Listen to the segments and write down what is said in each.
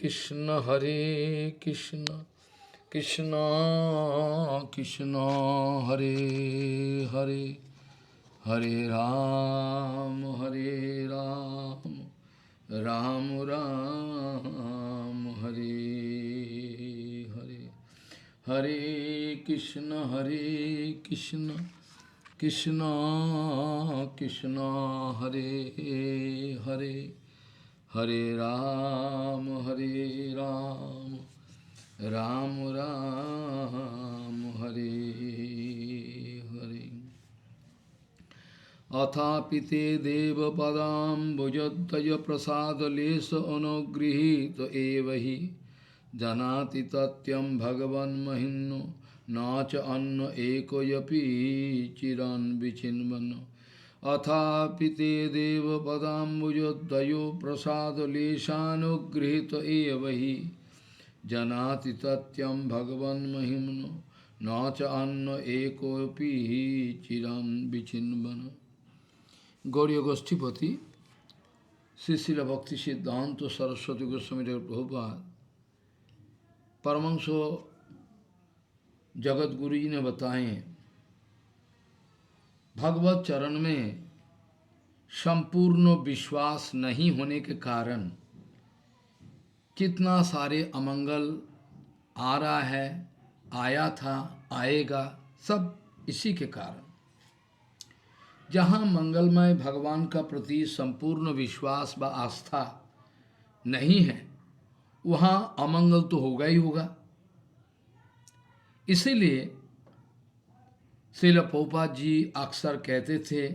कृष्ण हरे कृष्ण कृष्ण कृष्ण हरे हरे हरे राम राम राम हरे हरे हरे कृष्ण कृष्ण कृष्ण हरे हरे हरे राम राम राम हरे हरे अथापिते देवपदाम्बुजद्वय प्रसादलेश अनुगृहीत एव हि जानाति तत्यं भगवन्महिम्नो न च अन्न एकोऽपि चिरन् विचिन्वन् अथापि ते देवपदाम्बुजद्वयो प्रसादलेशानुगृहीत एव हि जानाति तत्यं भगवन्महिम्नो न च अन्न एकोऽपि चिरन् विचिन्वन्। गौड़ीय गोष्ठीपति श्री श्रील भक्ति सिद्धांत सरस्वती गोस्वामी प्रभुपाद परमहंस जगत गुरु जी ने बताए, भगवत चरण में संपूर्ण विश्वास नहीं होने के कारण कितना सारे अमंगल आ रहा है, आया था, आएगा, सब इसी के कारण। जहाँ मंगलमय भगवान का प्रति संपूर्ण विश्वास व आस्था नहीं है, वहाँ अमंगल तो होगा ही होगा। इसीलिए श्रील प्रभुपाद जी अक्सर कहते थे,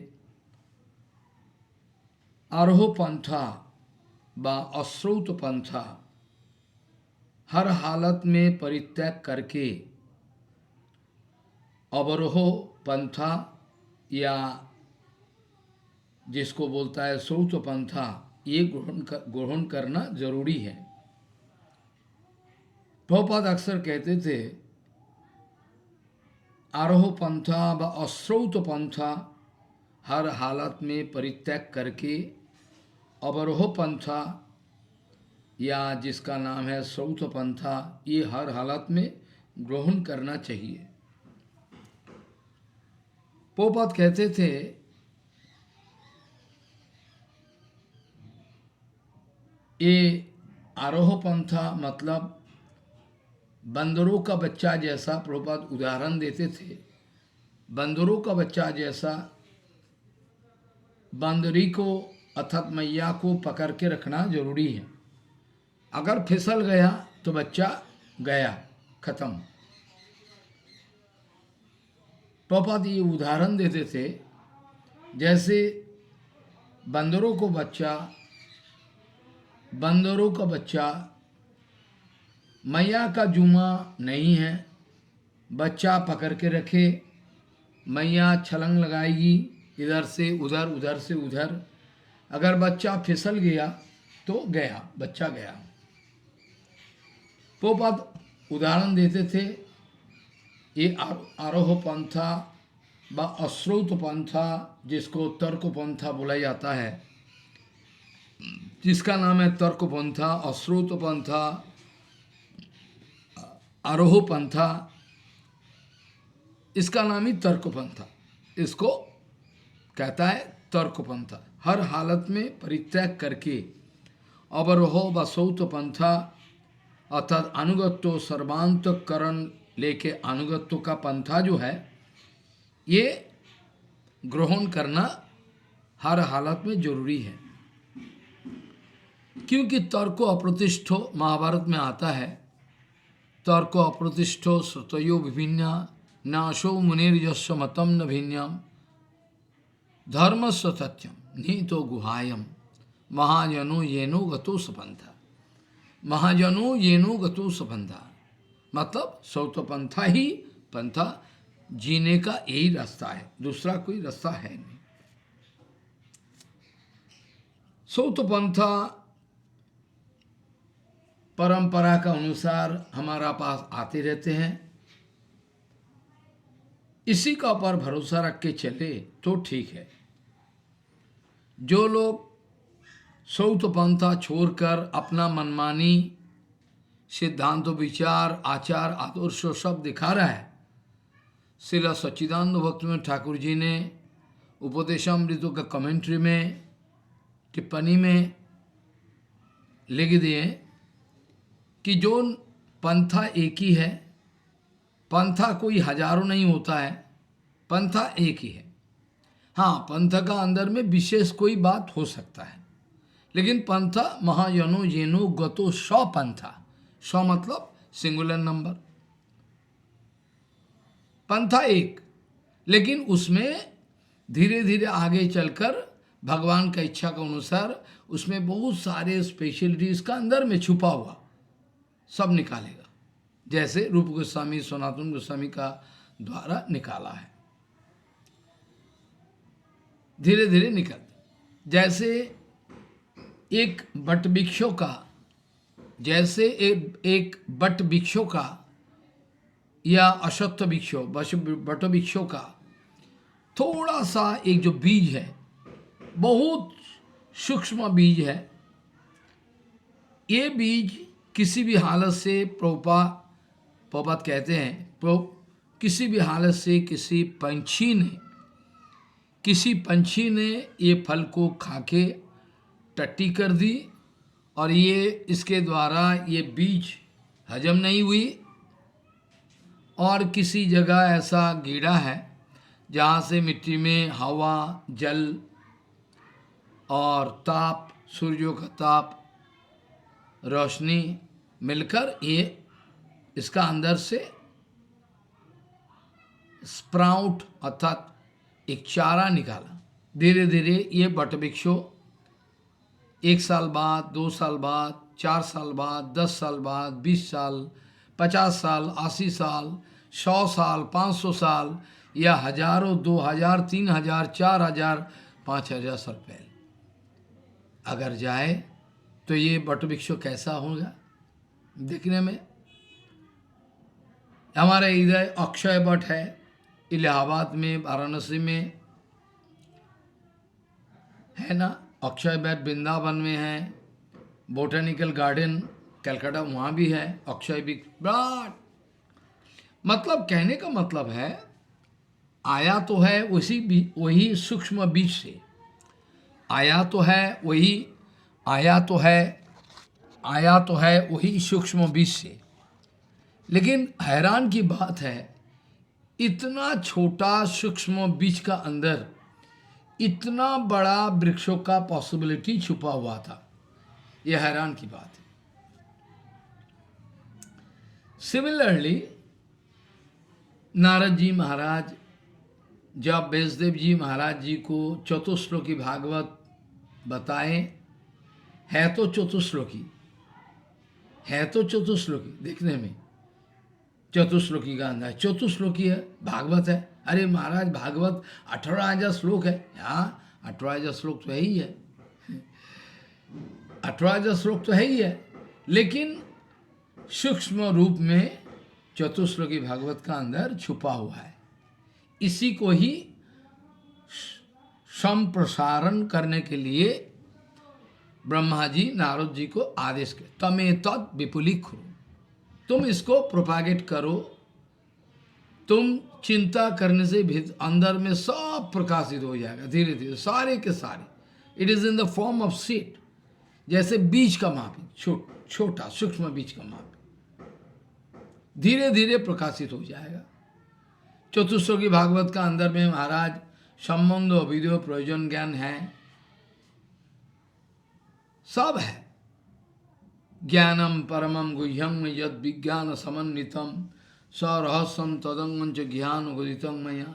आरोह पंथा व अश्रौत पंथा हर हालत में परित्याग करके अवरोह पंथा या जिसको बोलता है श्रौत पंथा, ये ग्रहण करना जरूरी है। प्रभुपाद अक्सर कहते थे, आरोह पंथा व अश्रौत पंथा हर हालत में परित्याग करके अवरोह पंथा या जिसका नाम है श्रौत पंथा, ये हर हालत में ग्रहण करना चाहिए। प्रभुपाद कहते थे, ये आरोह पंथा मतलब बंदरों का बच्चा जैसा, प्रभुपाद उदाहरण देते थे, बंदरों का बच्चा जैसा बंदरी को अर्थात मैया को पकड़ के रखना जरूरी है। अगर फिसल गया तो बच्चा गया, खत्म। प्रभुपाद ये उदाहरण देते थे, जैसे बंदरों का बच्चा मैया का जुमा नहीं है, बच्चा पकड़ के रखे, मैया छलांग लगाएगी इधर से उधर, उधर से उधर, अगर बच्चा फिसल गया तो गया, बच्चा गया। प्रभुपाद उदाहरण देते थे, ये आरोह पंथा व अश्रौत पंथा, जिसको तर्क पंथा बोला जाता है, जिसका नाम है तर्क पंथा, अश्रौत पंथा, आरोह पंथा, इसका नाम ही तर्क पंथा, इसको कहता है तर्क पंथा। हर हालत में परित्याग करके अवरोह व श्रौत पंथा अर्थात अनुगत्व सर्वांतकरण लेके अनुगत्व का पंथा जो है, ये ग्रहण करना हर हालत में जरूरी है। क्योंकि तर्को अप्रतिष्ठो महाभारत में आता है, तर्को अप्रतिष्ठो श्रुतयो विभिन्ना नाशो मुनिर्यस्य मतम न भिन्नम धर्मस्य सत्यम नीतो गुहायम महाजनो येनो गतो सपंथा। महाजनो येनो गतो सपंथा मतलब श्रौत पंथा ही पंथा जीने का यही रास्ता है, दूसरा कोई रास्ता है नहीं। श्रौत पंथा परंपरा का अनुसार हमारा पास आते रहते हैं, इसी का पर भरोसा रख के चले तो ठीक है। जो लोग सौत पंथा छोड़कर अपना मनमानी सिद्धांत विचार आचार आदर्श सब दिखा रहा है। श्रील सच्चिदानंद भक्ति ठाकुर जी ने उपदेशामृतों का कमेंट्री में टिप्पणी में लिख दिए कि जो पंथा एक ही है, पंथा कोई हजारों नहीं होता है, पंथा एक ही है। हाँ, पंथा का अंदर में विशेष कोई बात हो सकता है, लेकिन पंथा महाजनो जेनो गतो सौ पंथा, सौ मतलब सिंगुलर नंबर, पंथा एक, लेकिन उसमें धीरे धीरे आगे चलकर भगवान का इच्छा के अनुसार उसमें बहुत सारे स्पेशलिटीज का अंदर में छुपा हुआ सब निकालेगा, जैसे रूप गोस्वामी सनातन गोस्वामी का द्वारा निकाला है, धीरे धीरे निकल। जैसे एक बट वृक्षों का, जैसे एक बट वृक्षों का या अश्वत्थ वृक्षों बट वृक्षों का थोड़ा सा एक जो बीज है, बहुत सूक्ष्म बीज है, ये बीज किसी भी हालत से प्रभुपाद कहते हैं, किसी भी हालत से किसी पंछी ने ये फल को खाके टट्टी कर दी और ये इसके द्वारा ये बीज हजम नहीं हुई, और किसी जगह ऐसा गिरा है जहाँ से मिट्टी में हवा, जल और ताप, सूर्यों का ताप, रोशनी मिलकर ये इसका अंदर से स्प्राउट अर्थात एक चारा निकाला। धीरे धीरे ये बटवृक्षों 1 साल बाद, 2 साल बाद, 4 साल बाद, 10 साल बाद, 20 साल, 50 साल, 80 साल, 100 साल, 500 साल या हजारों, 2000, 3000, 4000, 5000 साल पहले अगर जाए तो ये बटवृक्ष कैसा होगा देखने में। हमारे इधर अक्षय वट है, इलाहाबाद में, वाराणसी में है ना, अक्षय वट वृंदावन में है, बोटेनिकल गार्डन कलकत्ता वहाँ भी है अक्षय वृक्ष। मतलब कहने का मतलब है आया तो है वही सूक्ष्म बीज से, आया तो है वही सूक्ष्म बीज से। लेकिन हैरान की बात है, इतना छोटा सूक्ष्म बीज का अंदर इतना बड़ा वृक्षों का पॉसिबिलिटी छुपा हुआ था, यह हैरान की बात है। सिमिलरली नारद जी महाराज जब व्यासदेव जी महाराज जी को चतुश्लोकी भागवत बताए, है तो चतुश्लोकी देखने में, चतुश्लोकी का अंदर चतुश्लोकी है, भागवत है। अरे महाराज भागवत 18,000 श्लोक है, हाँ 18,000 श्लोक तो है ही है, 18,000 श्लोक तो है ही है, लेकिन सूक्ष्म रूप में चतुश्लोकी भागवत का अंदर छुपा हुआ है। इसी को ही संप्रसारण करने के लिए ब्रह्मा जी नारद जी को आदेश किया, तमे तद विपुलीकुरु, तुम इसको प्रोपागेट करो, तुम चिंता करने से भी अंदर में सब प्रकाशित हो जाएगा धीरे धीरे, सारे के सारे। It is in the form of seed, जैसे बीज का मापी, छोटा सूक्ष्म बीज का मापी, धीरे धीरे प्रकाशित हो जाएगा। चतुश्लोकी भागवत का अंदर में महाराज संबंध विधि प्रयोजन ज्ञान है, सब है। ज्ञानम परमम गुह्यम यद विज्ञान समन्वितम सरहस्यम तदंगंच ज्ञान गुदितम मया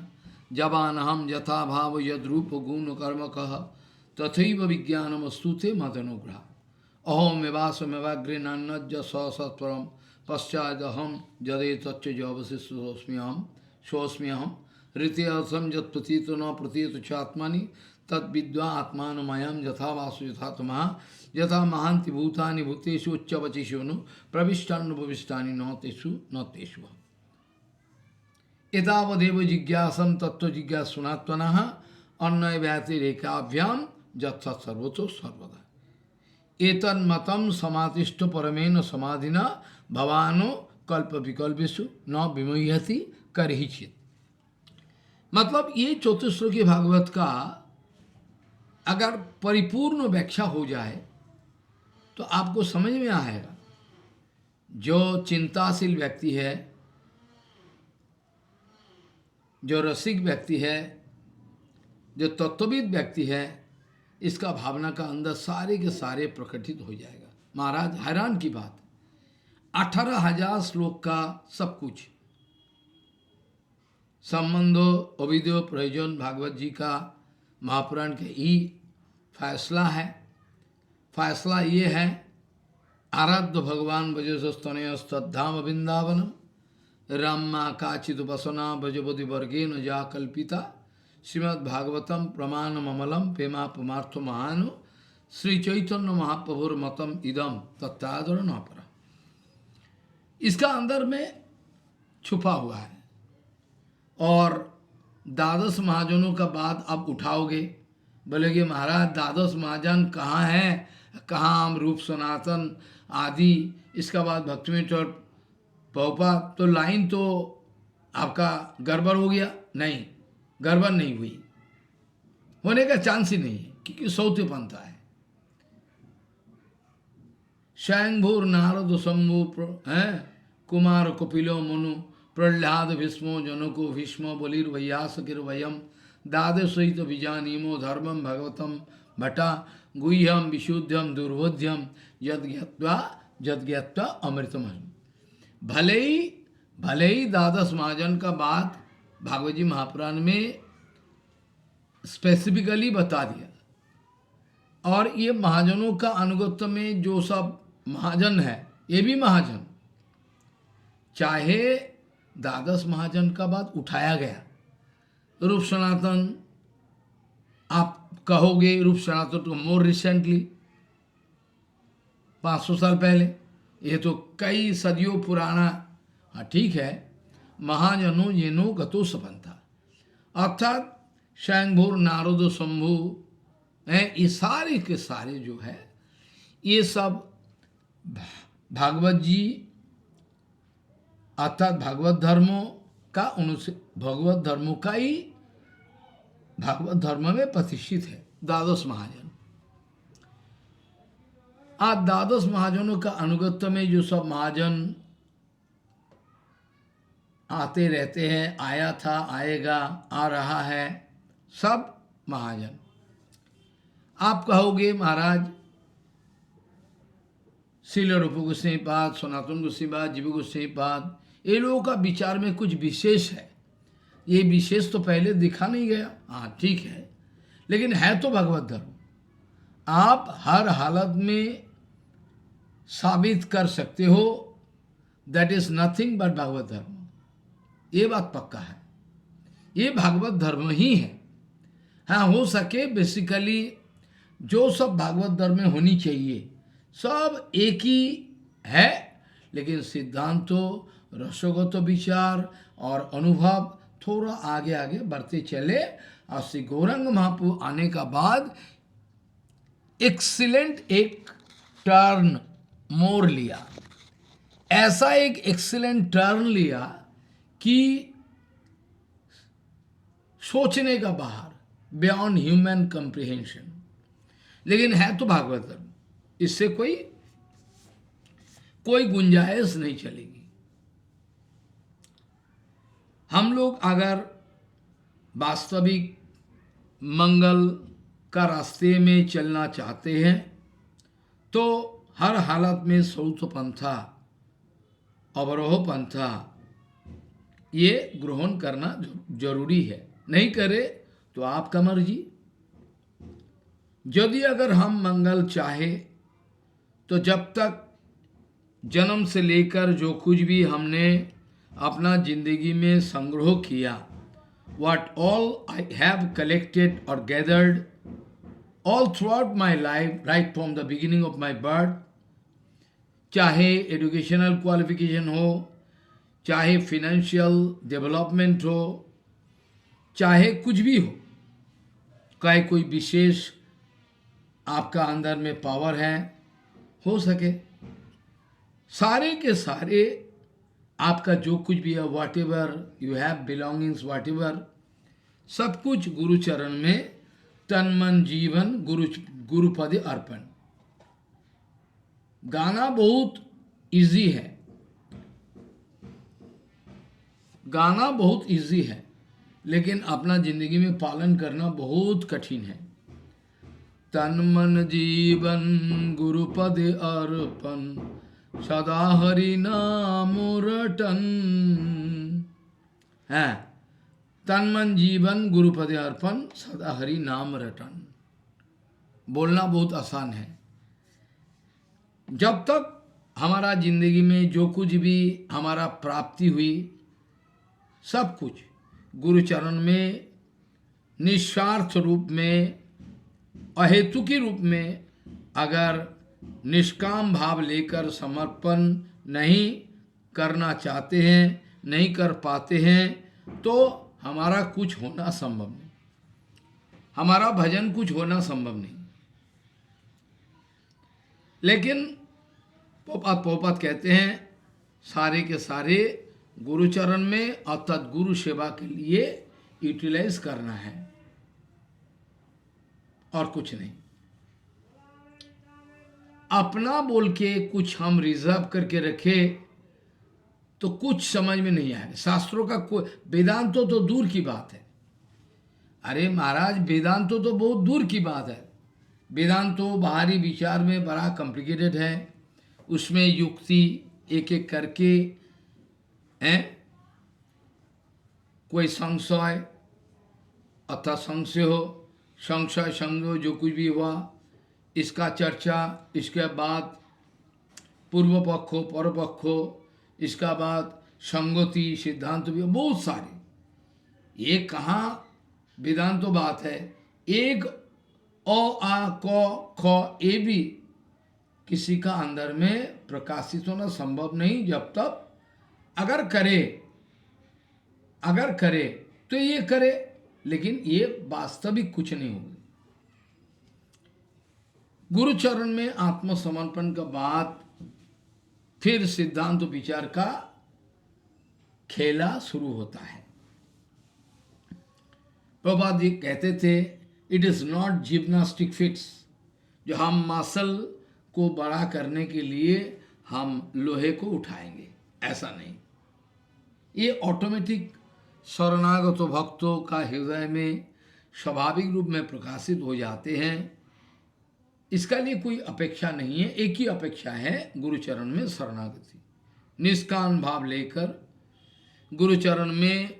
जवान हम यथा भाव यद रूप गुण कर्म कह तथैव विज्ञानम स्तुते मदनुग्रह अहोमेवासमेवाग्रे नान्यज सत्वरम पश्चादहम जदे तच्च सोस्म्यहम ऋत्यर्थम यद प्रतीत न प्रतीत चात्मनि तद विद्वा आत्मानमयम यथा वासु यथा तमः यथा महांति भूतानि भूतेषु उच्चवचिषु नु प्रविष्टान्नुपविष्टानि न तेषु एतावदेव जिज्ञासं तत्व जिज्ञासुनात्मनः अन्वय व्याति रेखाभ्याम यत्सत् सर्वतो सर्वदा। एतन मतम समातिष्ठ परमेन समाधिना भवानो कल्प विकल्पेषु न विमुह्यति करहिचित। मतलब ये चतुश्लोकी भागवत का अगर परिपूर्ण व्याख्या हो जाए तो आपको समझ में आएगा। जो चिंताशील व्यक्ति है, जो रसिक व्यक्ति है, जो तत्वविद व्यक्ति है, इसका भावना का अंदर सारे के सारे प्रकटित हो जाएगा। महाराज हैरान की बात, 18,000 श्लोक का सब कुछ संबंधो अविद्यो प्रयोजन भागवत जी का महापुराण के ही फैसला है। फैसला ये है, आराध्य भगवान ब्रजस्तनयस्तद्धाम वृंदावनम रामा काचित उपासना ब्रजपति वर्गेन जा कल्पिता श्रीमद् भागवतम प्रमाणम अमलम प्रेमा पुमार्थ महानु श्री चैतन्य महाप्रभुर मतम इदम तत्तादर न परा। इसका अंदर में छुपा हुआ है। और द्वादश महाजनों का बात अब उठाओगे, बोलेगे महाराज द्वादश महाजन कहाँ हैं, कहाँ हम रूप सनातन आदि, इसका बाद भक्ति पहुपा, तो लाइन तो आपका गड़बड़ हो गया। नहीं, गड़बड़ नहीं हुई, होने का चांस ही नहीं है, क्योंकि सौते पंथा है। स्वयंभूर नारद शंभु है कुमार कपिलो मनु प्रहलाद भीष्मो जनको भीष्म बलिर्वयास गिर्वयम दादे सहित विजानीमो धर्मम भगवतम भटा गुह्यम विशुद्ध्यम दुर्बोध्यम यद्ज्ञात्वा अमृतम। भले ही द्वादश महाजन का बात भागवत जी महापुराण में स्पेसिफिकली बता दिया। और ये महाजनों का अनुगत्य में जो सब महाजन है, ये भी महाजन, चाहे द्वादश महाजन का बात उठाया गया, रूप सनातन आप कहोगे, रूप सनातन तो मोर रिसेंटली 500 साल पहले, ये तो कई सदियों पुराना। हाँ ठीक है, महाजनो येनो गतो सपंथा, अर्थात स्वयंभूर नारद शंभु हैं, ये सारे के सारे जो है ये सब भागवत जी अर्थात भागवत धर्मों का भगवत धर्मों का ही भागवत धर्म में प्रतिष्ठित है द्वादश महाजन। आज द्वादश महाजनों का अनुगत्य में जो सब महाजन आते रहते हैं, आया था, आएगा, आ रहा है, सब महाजन। आप कहोगे महाराज श्रील रूप गोस्वामी पाद, सनातन गोस्वामी पाद, जीव गोस्वामी पाद, ये लोगों का विचार में कुछ विशेष है। ये विशेष तो पहले दिखा नहीं गया, हाँ ठीक है, लेकिन है तो भगवत धर्म। आप हर हालत में साबित कर सकते हो that is nothing but Bhagavata dharma. ये बात पक्का है, ये भागवत धर्म ही है। हाँ, हो सके बेसिकली जो सब भागवत धर्म में होनी चाहिए सब एक ही है, लेकिन सिद्धांत तो रसोगत विचार और अनुभव थोड़ा आगे आगे बढ़ते चले। और श्री गौरांग महाप्रभु आने का बाद एक्सीलेंट एक टर्न मोड़ लिया, ऐसा एक एक्सीलेंट टर्न लिया कि सोचने का बाहर, बियॉन्ड ह्यूमन कंप्रिहेंशन। लेकिन है तो भागवत धर्म, इससे कोई गुंजाइश नहीं चलेगी। हम लोग अगर वास्तविक मंगल का रास्ते में चलना चाहते हैं तो हर हालत में सौथ पंथा, अवरोह पंथा ये ग्रहण करना जरूरी है। नहीं करे तो आपका मर्जी। यदि अगर हम मंगल चाहे तो जब तक जन्म से लेकर जो कुछ भी हमने अपना जिंदगी में संग्रह किया, what all I have collected or gathered all throughout my life, right from the beginning of my birth, चाहे एजुकेशनल क्वालिफिकेशन हो, चाहे फिनेंशियल डेवलपमेंट हो, चाहे कुछ भी हो, चाहे कोई विशेष आपका अंदर में पावर है, हो सके। सारे के सारे आपका जो कुछ भी है, what ever you have belongings, what ever, सब कुछ गुरु चरण में तन मन जीवन गुरुपद अर्पण। गाना बहुत इजी है, गाना बहुत इजी है, लेकिन अपना जिंदगी में पालन करना बहुत कठिन है। तन मन जीवन गुरुपद अर्पण, सदा हरि नाम रटन है। तन मन जीवन गुरुपद अर्पण, सदा हरि नाम रटन। बोलना बहुत आसान है। जब तक हमारा जिंदगी में जो कुछ भी हमारा प्राप्ति हुई, सब कुछ गुरु चरण में निस्वार्थ रूप में, अहेतु के रूप में अगर निष्काम भाव लेकर समर्पण नहीं करना चाहते हैं, नहीं कर पाते हैं, तो हमारा कुछ होना संभव नहीं, हमारा भजन कुछ होना संभव नहीं। लेकिन पोपत कहते हैं सारे के सारे गुरु चरण में अर्थात गुरु सेवा के लिए यूटिलाइज करना है और कुछ नहीं। अपना बोल के कुछ हम रिजर्व करके रखे तो कुछ समझ में नहीं आएगा। शास्त्रों का कोई वेदांतो तो दूर की बात है। अरे महाराज, वेदांतो तो बहुत दूर की बात है। वेदांतो बाहरी विचार में बड़ा कॉम्प्लिकेटेड है, उसमें युक्ति एक एक करके हैं, कोई संशय अर्थात संशय हो, संशय संग जो कुछ भी हुआ इसका चर्चा, इसके बाद पूर्व पक्ष हो पर पक्ष हो, इसका बाद संगति सिद्धांत भी बहुत सारे। ये कहाँ वेदांत तो बात है, एक अ आ क ख ए भी किसी का अंदर में प्रकाशित होना संभव नहीं जब तक अगर करे तो ये करे, लेकिन ये वास्तविक कुछ नहीं होगा। गुरु चरण में आत्मसमर्पण का बाद फिर सिद्धांत विचार का खेला शुरू होता है। प्रभुपाद जी कहते थे, it is not gymnastic fits, जो हम मसल को बड़ा करने के लिए हम लोहे को उठाएंगे, ऐसा नहीं। ये ऑटोमेटिक शरणागत भक्तों का हृदय में स्वाभाविक रूप में प्रकाशित हो जाते हैं। इसका लिए कोई अपेक्षा नहीं है, एक ही अपेक्षा है, गुरुचरण में शरणागति, निष्काम भाव लेकर गुरुचरण में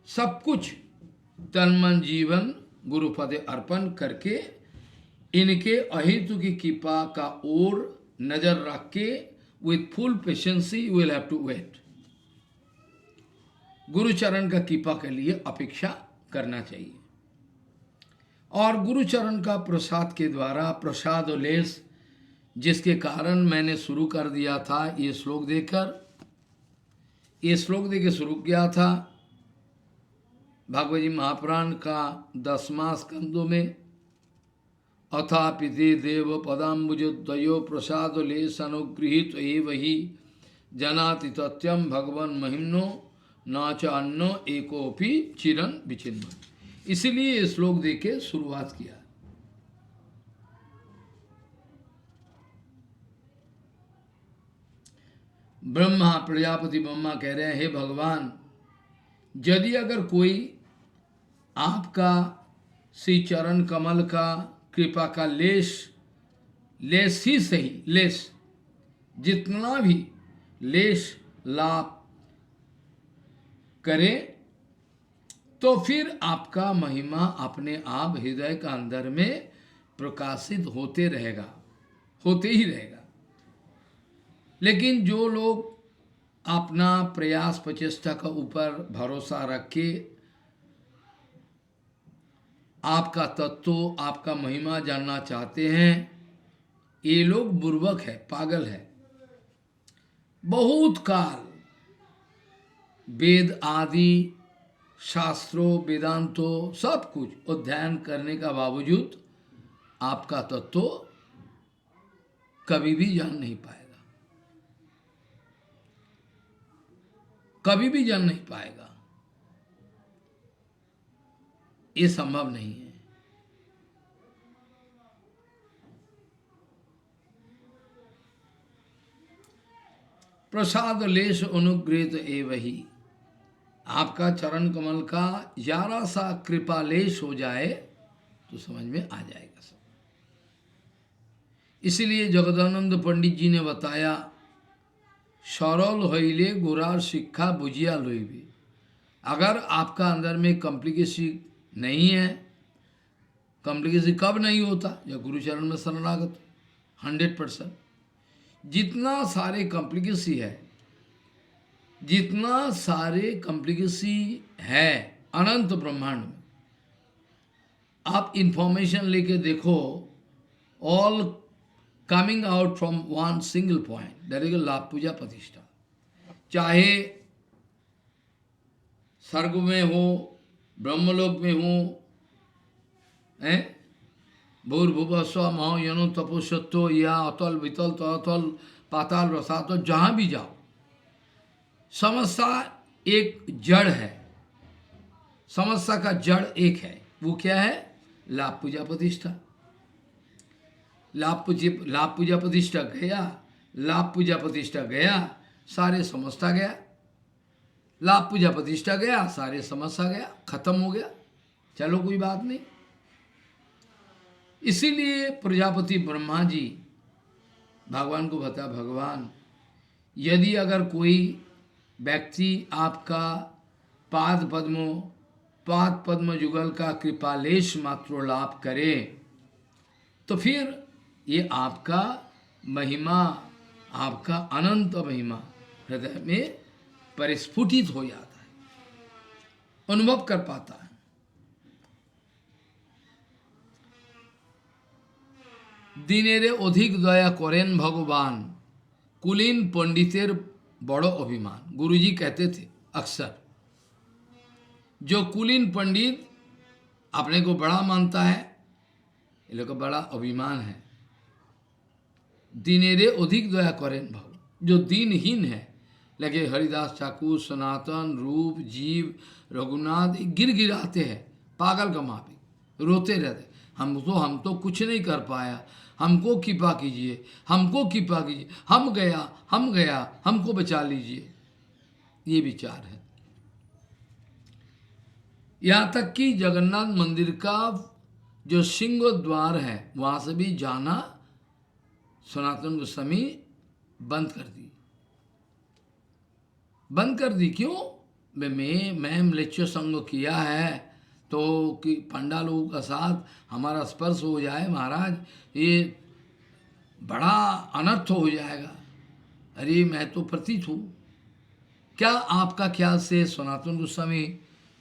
सब कुछ तन मन जीवन गुरुपद अर्पण करके इनके अहेतु की कृपा का ओर नजर रख के with full patience you will have to wait. गुरुचरण का कृपा के लिए अपेक्षा करना चाहिए। और गुरुचरण का प्रसाद के द्वारा प्रसाद और लेस, जिसके कारण मैंने शुरू कर दिया था ये श्लोक देकर, ये श्लोक देकर शुरू किया था भागवत जी महापुराण का 10वां स्कंदों में। अथापिते देव पदाम्बुजोदयो प्रसाद लेस अनुगृहित एव ही जनाति तथ्यम भगवन महिम्नो न च अन्नो एकोपि चिरन विचिन्म। इसीलिए ये श्लोक देके शुरुआत किया। ब्रह्मा प्रजापति ब्रह्मा कह रहे हैं, हे भगवान, यदि अगर कोई आपका श्री चरण कमल का कृपा का लेस ही सही, लेस जितना भी लेस लाभ करे तो फिर आपका महिमा अपने आप हृदय का अंदर में प्रकाशित होते रहेगा, होते ही रहेगा। लेकिन जो लोग अपना प्रयास प्रचेष्टा का ऊपर भरोसा रख के आपका तत्व, आपका महिमा जानना चाहते हैं, ये लोग बुर्बक है, पागल है। बहुत काल वेद आदि शास्त्रों वेदांतों सब कुछ अध्ययन करने का बावजूद आपका तत्व कभी भी जान नहीं पाएगा, कभी भी जान नहीं पाएगा, ये संभव नहीं है। प्रसाद लेश अनुग्रहित एवही, आपका चरण कमल का जरा सा कृपा लेश हो जाए तो समझ में आ जाएगा सब। इसलिए जगदानंद पंडित जी ने बताया, सरल होइले गोरार शिक्षा बुझिया लोइबे। अगर आपका अंदर में कॉम्प्लिकेसी नहीं है, कॉम्प्लिकेसी कब नहीं होता, जब गुरुचरण में शरणागत 100%। जितना सारे कॉम्प्लिकेसी है, जितना सारे कॉम्प्लिकेसी है अनंत ब्रह्मांड में, आप इंफॉर्मेशन लेके देखो, all coming out from one single point, that is लाभ पूजा प्रतिष्ठा। चाहे स्वर्ग में हो, ब्रह्मलोक में हो, भूर्भुव स्व महो यनो तपोसत्तो या अतल वितल ततल पाताल रसातल, जहां भी जाओ समस्या एक जड़ है, समस्या का जड़ एक है, वो क्या है? लाभ पूजा प्रतिष्ठा। लाभ पूजा प्रतिष्ठा गया, लाभ पूजा प्रतिष्ठा गया, सारे समस्या गया। लाभ पूजा प्रतिष्ठा गया, सारे समस्या गया, खत्म हो गया, चलो कोई बात नहीं। इसीलिए प्रजापति ब्रह्मा जी भगवान को बता, भगवान यदि अगर कोई व्यक्ति आपका पाद पद्म जुगल का कृपालेश मात्र लाभ करे, तो फिर ये आपका महिमा, आपका अनंत महिमा हृदय में परिस्फुटित हो जाता है, अनुभव कर पाता है। दिनेरे अधिक दया करें भगवान, कुलीन पंडितेर बड़ो अभिमान। गुरुजी कहते थे अक्सर, जो कुलीन पंडित अपने को बड़ा मानता है, ये लोग का बड़ा अभिमान है। दिनेरे अधिक दया करें भगवान, जो दीनहीन है, लगे हरिदास ठाकुर, सनातन, रूप, जीव, रघुनाथ गिर गिराते हैं, पागल का माफी, रोते रहते, हम तो कुछ नहीं कर पाया, हमको कृपा कीजिए, हमको कृपा कीजिए, हम गया, हमको बचा लीजिए, ये विचार है। यहाँ तक कि जगन्नाथ मंदिर का जो सिंह द्वार है, वहां से भी जाना सनातन गोस्वामी बंद कर दी। क्यों? मैं म्लेच्छ संग किया है, तो कि पंडा लोगों का साथ हमारा स्पर्श हो जाए महाराज, ये बड़ा अनर्थ हो जाएगा। अरे मैं तो पतित हूँ। क्या आपका ख्याल से सनातन गोस्वामी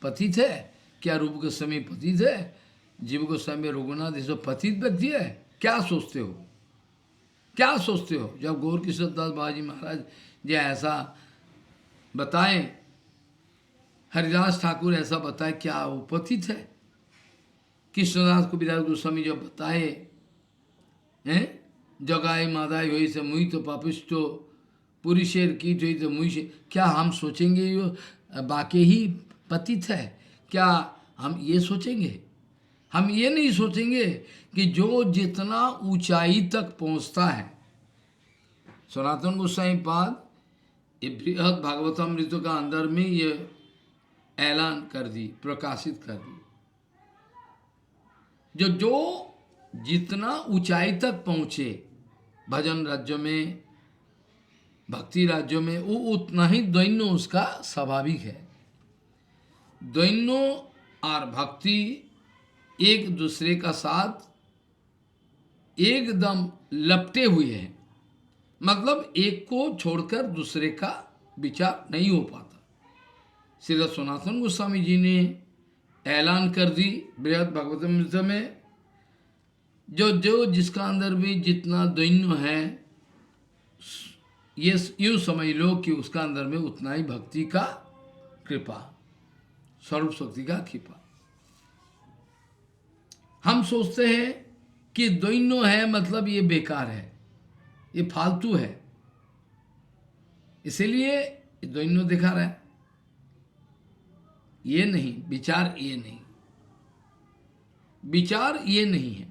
पतित है? क्या रूप गोस्वामी पतित है? जीव गोस्वामी, रघुनाथ ये सब पतित व्यक्ति है? क्या सोचते हो? जब गौर किशोर दास बाबाजी महाराज जी ऐसा बताएं, हरिदास ठाकुर ऐसा बताए, क्या वो पतित है? कृष्णदास को विराज गोस्वामी जब बताए, हैं जगाए मादाई हुई से मुई तो पापिष्टो पुरुषेर कीट हुई तो मुई से, क्या हम सोचेंगे ये बाकी ही पतित है? क्या हम ये सोचेंगे? हम ये नहीं सोचेंगे कि जो जितना ऊंचाई तक पहुंचता है, सनातन गोस्वामी पाद ये बृहद भागवतामृत का अंदर में ये ऐलान कर दी, प्रकाशित कर दी, जो जितना ऊंचाई तक पहुंचे भजन राज्य में, भक्ति राज्य में, वो उतना ही दैन्य उसका स्वाभाविक है। दैन्य और भक्ति एक दूसरे का साथ एकदम लपटे हुए हैं, मतलब एक को छोड़कर दूसरे का विचार नहीं हो पाता। श्री सनातन गोस्वामी जी ने ऐलान कर दी बृहद भागवतामृत में, जो जिसका अंदर भी जितना दैन्य है, ये यूं समझ लो कि उसका अंदर में उतना ही भक्ति का कृपा, स्वरूप शक्ति का कृपा। हम सोचते हैं कि दैन्य है मतलब ये बेकार है, ये फालतू है। इसीलिए दैन्य दिखा रहा है, ये नहीं विचार, ये नहीं विचार, ये नहीं है।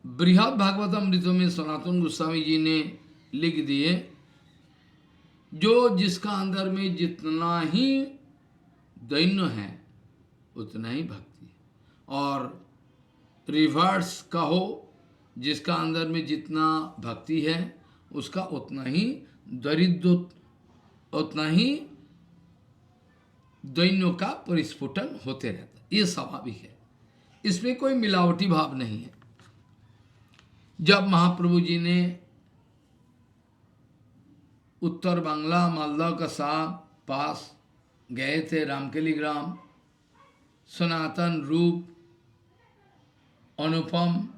बृहद भागवतमृत में सनातन गोस्वामी जी ने लिख दिए, जो जिसका अंदर में जितना ही दैन्य है उतना ही भक्ति है। और रिवर्स कहो, जिसका अंदर में जितना भक्ति है उसका उतना ही दरिद्र, उतना ही दैन्यों का परिस्फुटन होते रहता। ये स्वाभाविक है, इसमें कोई मिलावटी भाव नहीं है। जब महाप्रभु जी ने उत्तर बांग्ला मालदा का साहब पास गए थे, रामकेली ग्राम, सनातन रूप अनुपम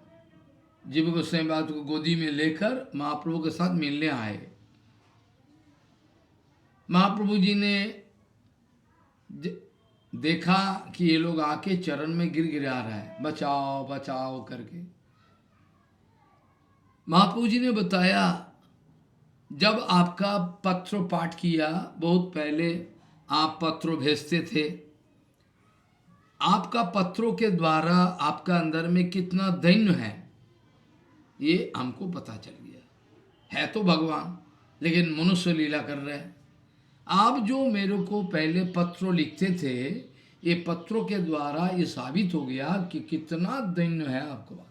जीव गोस्वामी बात को गोदी में लेकर महाप्रभु के साथ मिलने आए। महाप्रभु जी ने देखा कि ये लोग आके चरण में गिर गिरा रहा है, बचाओ बचाओ करके। महाप्रभु जी ने बताया, जब आपका पत्र पाठ किया, बहुत पहले आप पत्र भेजते थे, आपका पत्रों के द्वारा आपका अंदर में कितना दैन्य है ये हमको पता चल गया। है तो भगवान, लेकिन मनुष्य लीला कर रहे हैं। आप जो मेरे को पहले पत्र लिखते थे, ये पत्रों के द्वारा ये साबित हो गया कि कितना दैन्य है आपको।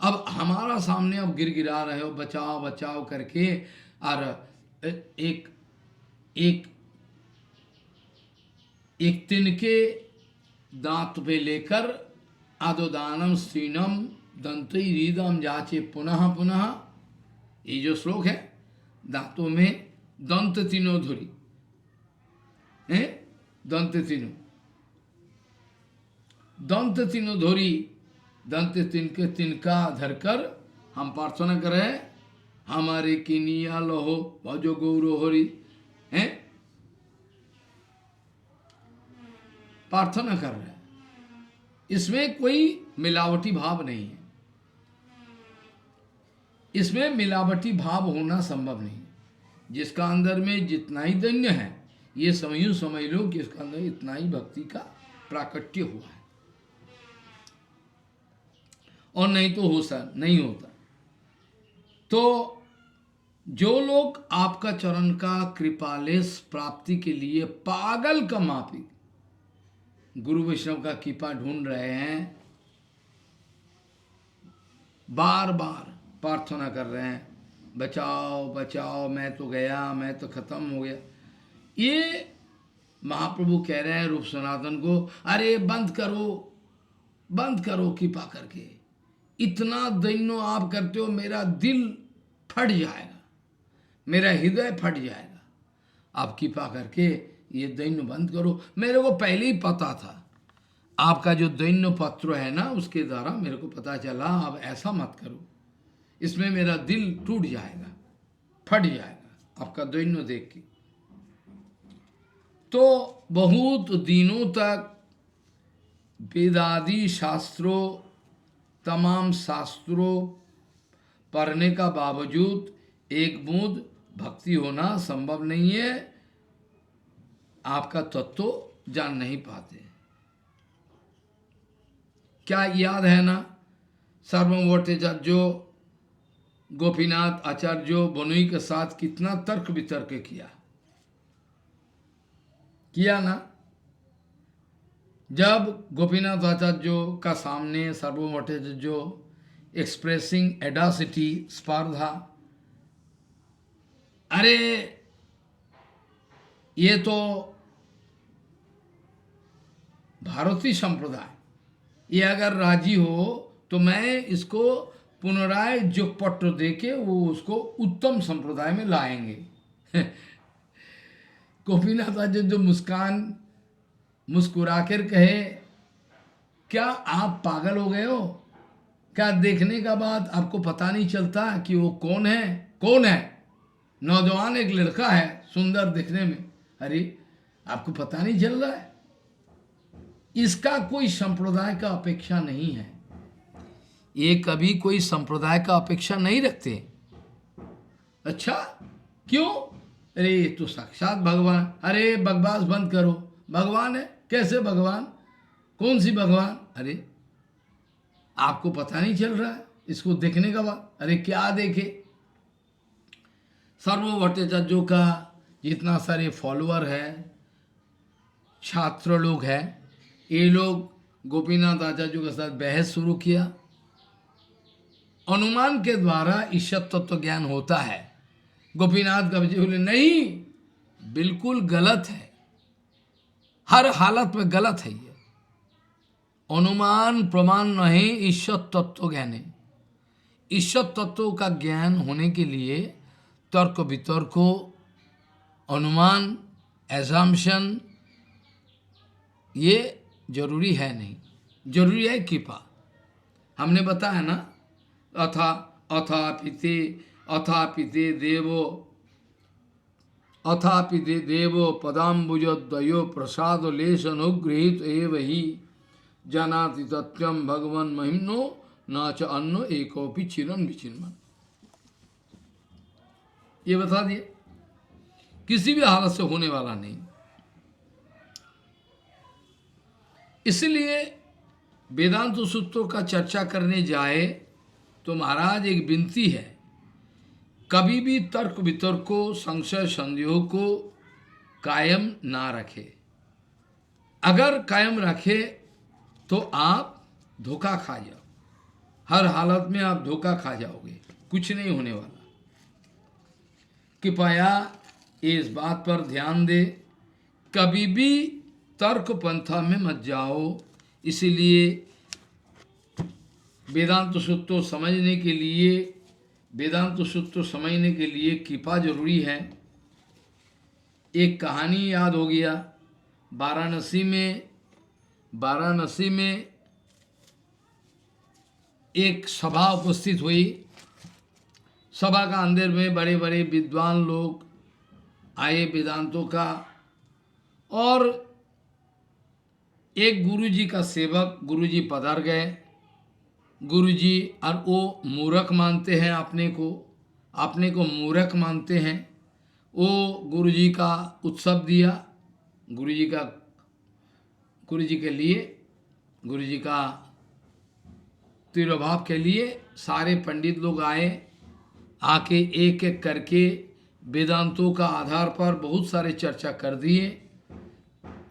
अब हमारा सामने अब गिर गिरा रहे हो, बचाओ बचाओ करके, और एक एक एक तिनके दांत पे लेकर आदोदानम स्त्रीनम दंतई रीदम जाचे पुनः पुनः, ये जो श्लोक है, दांतों में दंत तीनों धुरी है, दंत तीनों धोरी, दंत तिनके तिनका धरकर हम प्रार्थना करें, हमारे किनिया लोहो भजो गौरो हरि, हैं प्रार्थना कर रहे हैं। इसमें कोई मिलावटी भाव नहीं है, इसमें मिलावटी भाव होना संभव नहीं। जिसका अंदर में जितना ही दैन्य है, ये समझ लो कि इसका अंदर इतना ही भक्ति का प्राकट्य हुआ है, और नहीं तो नहीं होता। तो जो लोग आपका चरण का कृपालेश प्राप्ति के लिए पागल का माफी गुरु वैष्णव का कृपा ढूंढ रहे हैं, बार बार प्रार्थना कर रहे हैं, बचाओ बचाओ, मैं तो गया, मैं तो खत्म हो गया, ये महाप्रभु कह रहे हैं रूप सनातन को, अरे बंद करो कृपा करके। इतना दैन्य आप करते हो, मेरा दिल फट जाएगा, मेरा हृदय फट जाएगा। आप कृपा करके ये दैन्य बंद करो। मेरे को पहले ही पता था, आपका जो दैन्य पत्र है ना, उसके द्वारा मेरे को पता चला, अब ऐसा मत करो, इसमें मेरा दिल टूट जाएगा, फट जाएगा आपका दैन्य देख के। तो बहुत दिनों तक वेदादि शास्त्रों, तमाम शास्त्रों पढ़ने का बावजूद एक बूंद भक्ति होना संभव नहीं है। आपका तत्व जान नहीं पाते। क्या याद है ना, सर्वभट्टाचार्य गोपीनाथ आचार्य बनोई के साथ कितना तर्क वितर्क किया ना। जब गोपीनाथ आचार्य का सामने सर्वभट्टाचार्य एक्सप्रेसिंग एडासिटी स्पर्धा, अरे ये तो भारतीय संप्रदाय, ये अगर राजी हो तो मैं इसको पुनराय जोगपत्र देके वो उसको उत्तम संप्रदाय में लाएंगे। गोपीनाथ आचार्य जो मुस्कुराकर कहे, क्या आप पागल हो गए हो? क्या देखने का बाद आपको पता नहीं चलता कि वो कौन है? नौजवान एक लड़का है, सुंदर दिखने में, अरे आपको पता नहीं चल रहा है? इसका कोई संप्रदाय का अपेक्षा नहीं है। ये कभी कोई संप्रदाय का अपेक्षा नहीं रखते। अच्छा, क्यों? अरे ये तो साक्षात भगवान, अरे बकवास बंद करो, भगवान है? कैसे भगवान? कौन सी भगवान? अरे आपको पता नहीं चल रहा है इसको देखने का बाद? अरे क्या देखे? सर्व भट्टाचार्यों का जितना सारे फॉलोअर है, छात्र लोग हैं, ये लोग गोपीनाथ आचार्य के साथ बहस शुरू किया। अनुमान के द्वारा ईश्वर तत्व ज्ञान होता है। गोपीनाथ कवि जी बोले नहीं, बिल्कुल गलत है, हर हालत में गलत है ये। अनुमान प्रमाण नहीं, ईश्वर तत्व ज्ञान है। ईश्वर तत्व का ज्ञान होने के लिए तर्क वितर्क, अनुमान, एजम्पशन ये जरूरी है नहीं, जरूरी है कृपा। हमने बताया ना, अथापिते देवो पदाम्बुजद्वयो प्रसाद लेश अनुगृहित एव ही जानाति तत्वम भगवन महिम्नो न च अन्नो एकोपि चिरन विचिन्मन। ये बता दिए, किसी भी हालत से होने वाला नहीं। इसलिए वेदांत सूत्रों का चर्चा करने जाए तो महाराज एक विनती है, कभी भी तर्क वितर्को, संशय संदेह को कायम ना रखे। अगर कायम रखे तो आप धोखा खा जाओ, हर हालत में आप धोखा खा जाओगे, कुछ नहीं होने वाला। कृपया इस बात पर ध्यान दे, कभी भी तर्क पंथा में मत जाओ। इसीलिए वेदांत सूत्र समझने के लिए, वेदांत सूत्र समझने के लिए कृपा जरूरी है। एक कहानी याद हो गया, वाराणसी में एक सभा उपस्थित हुई। सभा का अंदर में बड़े बड़े विद्वान लोग आए वेदांतों का, और एक गुरुजी का सेवक, गुरुजी पधार गए। गुरुजी और वो मूर्ख मानते हैं अपने को मूर्ख मानते हैं। वो गुरुजी का उत्सव दिया, गुरुजी के लिए, गुरुजी का तिरोभाव के लिए सारे पंडित लोग आए। आके एक एक करके वेदांतों का आधार पर बहुत सारे चर्चा कर दिए।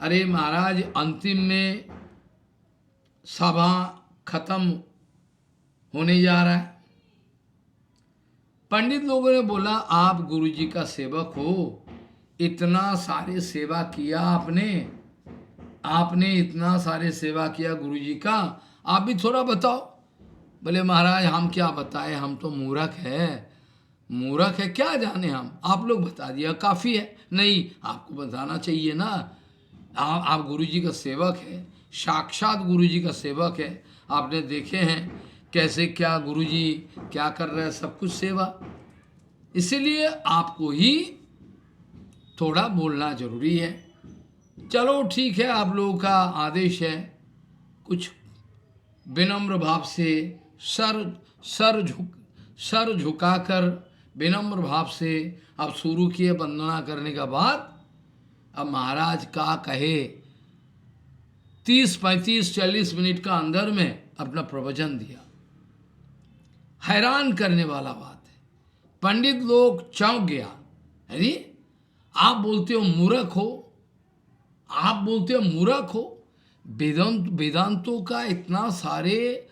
अरे महाराज, अंतिम में सभा खत्म होने जा रहा है। पंडित लोगों ने बोला, आप गुरुजी का सेवक हो, इतना सारे सेवा किया आपने इतना सारे सेवा किया गुरुजी का, आप भी थोड़ा बताओ। बोले महाराज हम क्या बताएं, हम तो मूर्ख है, क्या जाने हम, आप लोग बता दिया काफ़ी है। नहीं, आपको बताना चाहिए ना, आप गुरुजी का सेवक है, साक्षात गुरुजी का सेवक है। आपने देखे हैं कैसे क्या गुरुजी क्या कर रहे हैं, सब कुछ सेवा। इसीलिए आपको ही थोड़ा बोलना जरूरी है। चलो ठीक है, आप लोगों का आदेश है। कुछ विनम्र भाव से सर झुकाकर विनम्र भाव से आप शुरू किए। वंदना करने के बाद अब महाराज का कहे 30, 35, 40 मिनट का अंदर में अपना प्रवचन दिया। हैरान करने वाला बात है, पंडित लोग चौंक गया। अरे आप बोलते हो मूर्ख हो, वेदांतों का इतना सारे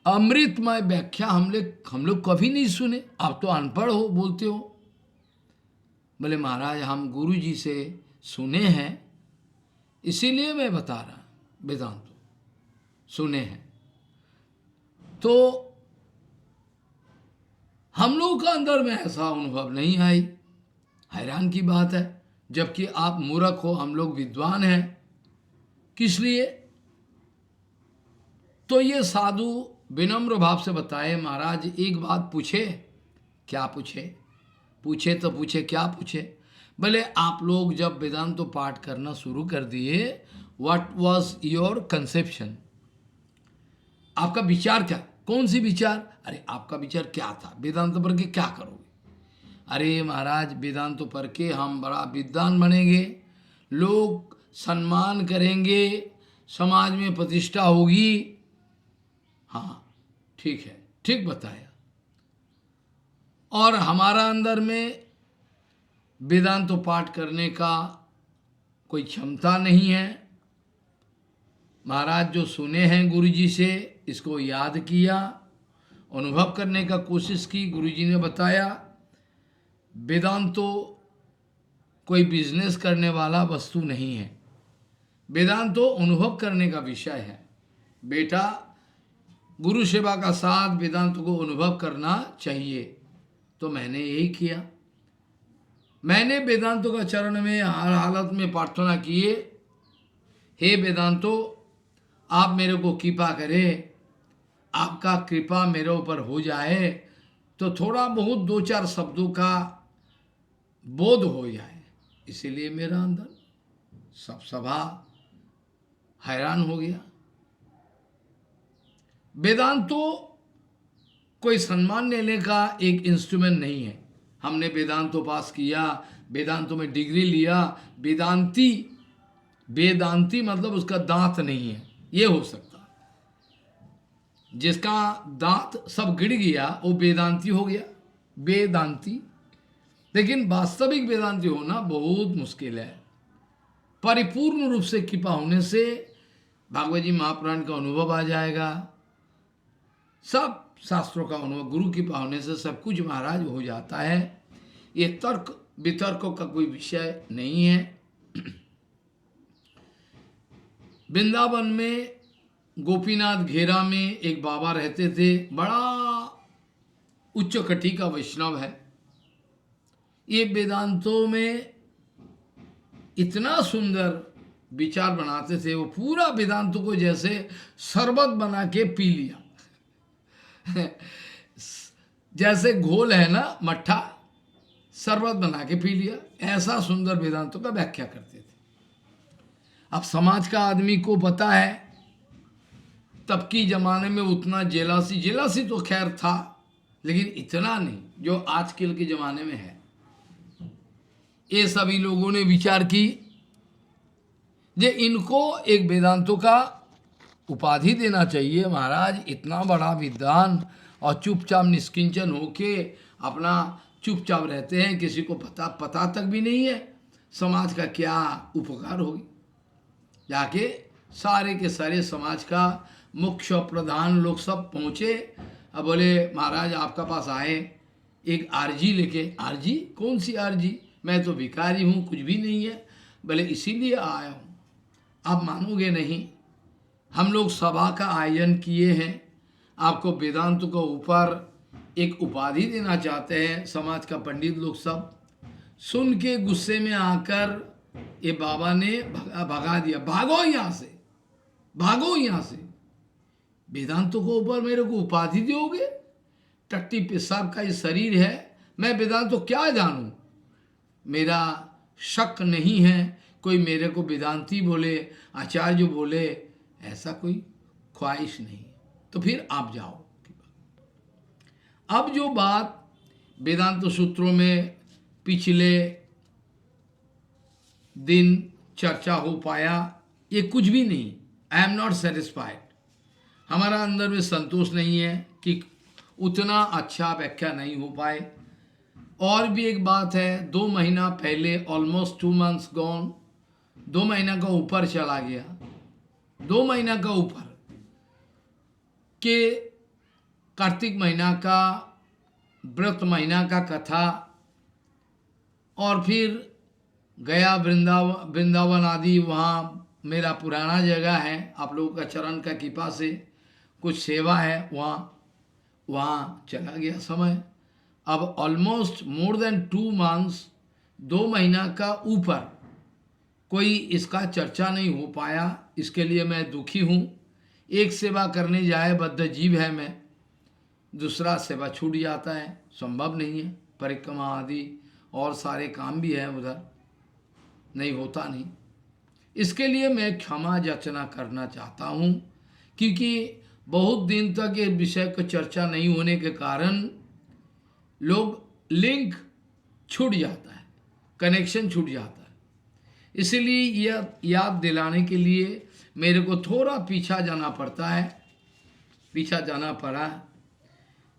अमृतमय व्याख्या हम लोग कभी नहीं सुने, आप तो अनपढ़ हो बोलते हो। बोले महाराज हम गुरु जी से सुने हैं, इसीलिए मैं बता रहा, वेदांत सुने हैं। तो हम लोग का अंदर में ऐसा अनुभव नहीं आई। हैरान की बात है, जबकि आप मूर्ख हो, हम लोग विद्वान हैं। किस लिए? तो ये साधु विनम्र भाव से बताए, महाराज एक बात पूछे। क्या पूछे? क्या पूछे? बोले आप लोग जब वेदांत पाठ करना शुरू कर दिए, व्हाट वाज योर कंसेप्शन, आपका विचार क्या? कौन सी विचार? अरे आपका विचार क्या था? वेदांत पढ़ के क्या करोगे? अरे महाराज वेदांत पढ़ के हम बड़ा विद्वान बनेंगे, लोग सम्मान करेंगे, समाज में प्रतिष्ठा होगी। हाँ ठीक है, ठीक बताया। और हमारा अंदर में वेदांत पाठ करने का कोई क्षमता नहीं है। महाराज जो सुने हैं गुरु जी से, इसको याद किया, अनुभव करने का कोशिश की। गुरु जी ने बताया वेदांत तो कोई बिजनेस करने वाला वस्तु नहीं है, वेदांत तो अनुभव करने का विषय है। बेटा गुरु सेवा का साथ वेदांत को अनुभव करना चाहिए। तो मैंने यही किया। मैंने वेदांतों का चरण में हर हालत में प्रार्थना किए, हे वेदांतो आप मेरे को कृपा करें, आपका कृपा मेरे ऊपर हो जाए तो थोड़ा बहुत दो चार शब्दों का बोध हो जाए। इसीलिए मेरा अंदर सब सभा हैरान हो गया। वेदांतो कोई सम्मान लेने का एक इंस्ट्रूमेंट नहीं है। हमने वेदांतो पास किया, वेदांतों में डिग्री लिया, वेदांती, वेदांती मतलब उसका दांत नहीं है, ये हो सकता है। जिसका दांत सब गिर गया वो वेदांती हो गया, वेदांती। लेकिन वास्तविक वेदांती होना बहुत मुश्किल है। परिपूर्ण रूप से कृपा होने से भागवत जी महापुराण का अनुभव आ जाएगा, सब शास्त्रों का अनुभव, गुरु कृपा होने से सब कुछ महाराज हो जाता है। ये तर्क वितर्कों का कोई विषय नहीं है। वृंदावन में गोपीनाथ घेरा में एक बाबा रहते थे, बड़ा उच्च कटी का वैष्णव है। ये वेदांतों में इतना सुंदर विचार बनाते थे, वो पूरा वेदांतों को जैसे शरबत बना के पी लिया जैसे घोल है ना मट्ठा, शरबत बना के पी लिया, ऐसा सुंदर वेदांतों का व्याख्या करते थे। अब समाज का आदमी को पता है, तब की जमाने में उतना जेलासी, जेलासी तो खैर था लेकिन इतना नहीं जो आजकल के जमाने में है। ये सभी लोगों ने विचार की जे इनको एक वेदांतों का उपाधि देना चाहिए। महाराज इतना बड़ा विद्वान और चुपचाप निष्किंचन होके अपना चुपचाप रहते हैं, किसी को पता तक भी नहीं है समाज का क्या उपकार होगी। जाके सारे के सारे समाज का मुख्य प्रधान लोग सब पहुँचे। अब बोले महाराज आपका पास आए एक आरजी लेके। आरजी? कौन सी आरजी? मैं तो भिखारी हूँ, कुछ भी नहीं है। बोले इसीलिए आया हूँ। आप मानोगे नहीं, हम लोग सभा का आयोजन किए हैं, आपको वेदांत के ऊपर एक उपाधि देना चाहते हैं। समाज का पंडित लोग सब सुन के गुस्से में आकर ये बाबा ने भगा दिया, भागो यहाँ से, भागो यहाँ से, वेदांतों को ऊपर मेरे को उपाधि दोगे? टट्टी पेशाब का ये शरीर है, मैं वेदांत तो क्या जानूं? मेरा शक नहीं है कोई मेरे को वेदांती बोले, आचार्य बोले, ऐसा कोई ख्वाहिश नहीं। तो फिर आप जाओ। अब जो बात वेदांत सूत्रों में पिछले दिन चर्चा हो पाया, ये कुछ भी नहीं। आई एम नॉट सेटिस्फाइड, हमारा अंदर में संतोष नहीं है कि उतना अच्छा व्याख्या नहीं हो पाए। और भी एक बात है, 2 महीना पहले, ऑलमोस्ट 2 months गॉन, 2 महीना का ऊपर चला गया, 2 महीना का ऊपर के कार्तिक महीना का व्रत महीना का कथा, और फिर गया वृंदावन आदि, वहाँ मेरा पुराना जगह है, आप लोगों का चरण का कृपा से कुछ सेवा है, वहाँ चला गया समय। अब ऑलमोस्ट मोर देन 2 months, 2 महीना का ऊपर कोई इसका चर्चा नहीं हो पाया। इसके लिए मैं दुखी हूँ। एक सेवा करने जाए, बद्ध जीव है मैं, दूसरा सेवा छूट जाता है, संभव नहीं है। परिक्रमा आदि और सारे काम भी हैं, उधर नहीं होता नहीं। इसके लिए मैं क्षमा याचना करना चाहता हूँ, क्योंकि बहुत दिन तक ये विषय को चर्चा नहीं होने के कारण लोग लिंक छूट जाता है, कनेक्शन छूट जाता है। इसीलिए यह याद दिलाने के लिए मेरे को थोड़ा पीछा जाना पड़ता है, पीछा जाना पड़ा,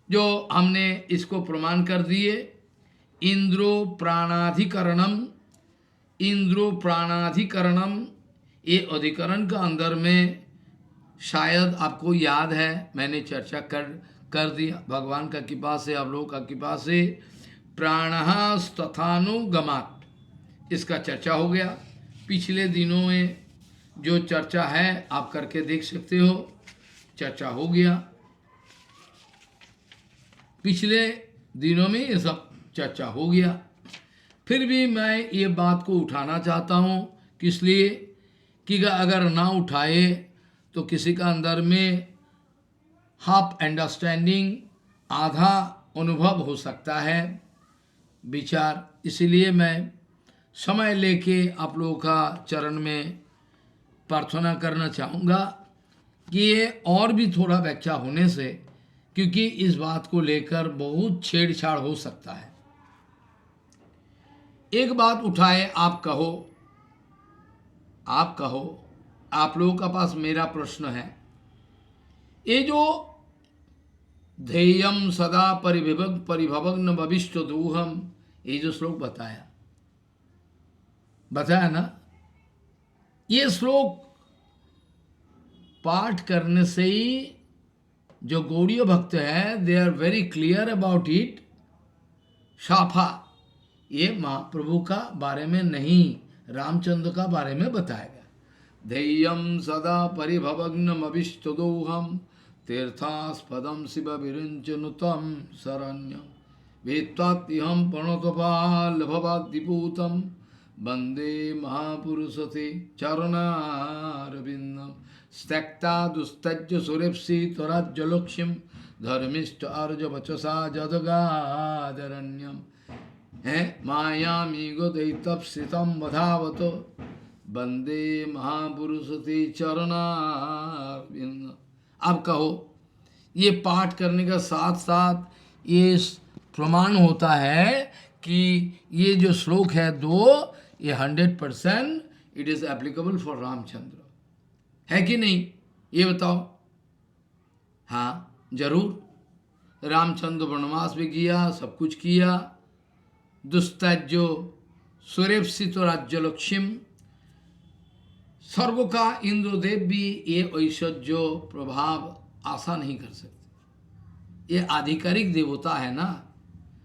जो हमने इसको प्रमाण कर दिए। इंद्रो प्राणाधिकरणम, ये अधिकरण का अंदर में शायद आपको याद है, मैंने चर्चा कर दिया। भगवान का कृपा से, आप लोगों का कृपा से, प्राणस्तथानुगमात्, इसका चर्चा हो गया। पिछले दिनों में जो चर्चा है आप करके देख सकते हो, चर्चा हो गया। पिछले दिनों में ये सब चर्चा हो गया। फिर भी मैं ये बात को उठाना चाहता हूँ, किस लिए कि अगर ना उठाए तो किसी का अंदर में हाफ अंडरस्टैंडिंग, आधा अनुभव हो सकता है, विचार। इसीलिए मैं समय लेके आप लोगों का चरण में प्रार्थना करना चाहूँगा कि ये और भी थोड़ा व्याख्या होने से, क्योंकि इस बात को लेकर बहुत छेड़छाड़ हो सकता है। एक बात उठाए, आप कहो, आप लोगों का पास मेरा प्रश्न है, ये जो ध्येयम सदा परिभवग्न भविष्य दूहम, ये जो श्लोक बताया ना, ये श्लोक पाठ करने से ही जो गौड़ीय भक्त है, they are very clear about it. शाफा, ये महाप्रभु का बारे में नहीं, रामचंद्र का बारे में बताया गया। ध्येयम सदा परिभवग्नम अभिष्टदोहम तीर्थास्पदम शिव विरंचनुतम शरण्यम वेत्वात्यहम प्रणतपाल भवाद्दिपूतम वंदे महापुरुषते चरणारविंदम त्यक्ता दुस्तज्य सुरेप्सि त्वराज्यलक्ष्यम धर्मिष्ठ अर्ज वचसा जदगादरण्यम है मायामी गोदैतप्सितम वधावतो वंदे महापुरुषते चरणारविंदम। अब कहो, ये पाठ करने का साथ साथ ये प्रमाण होता है कि ये जो श्लोक है दो, ये 100% it is applicable for Ramchandra, है कि नहीं, ये बताओ। हाँ जरूर, रामचंद्र वनवास भी किया, सब कुछ किया। दुस्तज्यो सुरेप्सित राज्यलक्ष्यम, सर्व का इंद्रदेव भी ये ऐश्वर्य प्रभाव आशा नहीं कर सकते। ये आधिकारिक देवता है ना,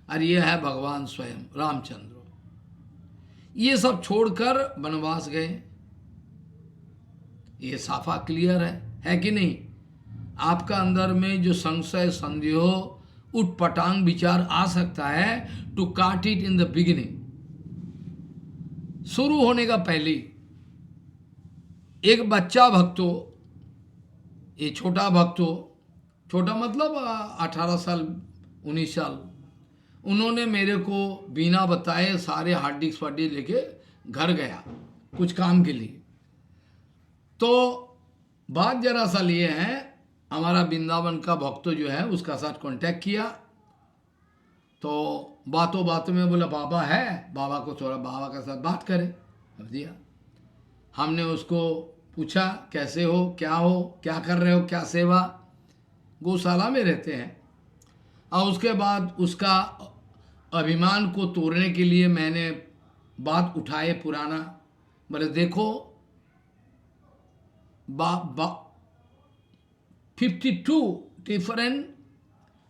और ये है भगवान स्वयं रामचंद्र। ये सब छोड़कर वनवास गए, ये साफा क्लियर है कि नहीं। आपका अंदर में जो संशय संदेह उटपटांग विचार आ सकता है, टू काट इट इन द बिगिनिंग, शुरू होने का पहले। एक बच्चा भक्त हो, ये छोटा भक्त हो, छोटा मतलब 18 साल 19 साल, उन्होंने मेरे को बिना बताए सारे हार्ड डिस्क फार्ड लेके घर गया कुछ काम के लिए। तो बात जरा सा लिए है, हमारा वृंदावन का भक्त जो है उसका साथ कांटेक्ट किया, तो बातों बातों में बोला बाबा है, बाबा को थोड़ा बाबा के साथ बात करें, अब दिया। हमने उसको पूछा कैसे हो, क्या कर रहे हो, क्या सेवा। गौशाला में रहते हैं। और उसके बाद उसका अभिमान को तोड़ने के लिए मैंने बात उठाए पुराना, बोले देखो 52 डिफरेंट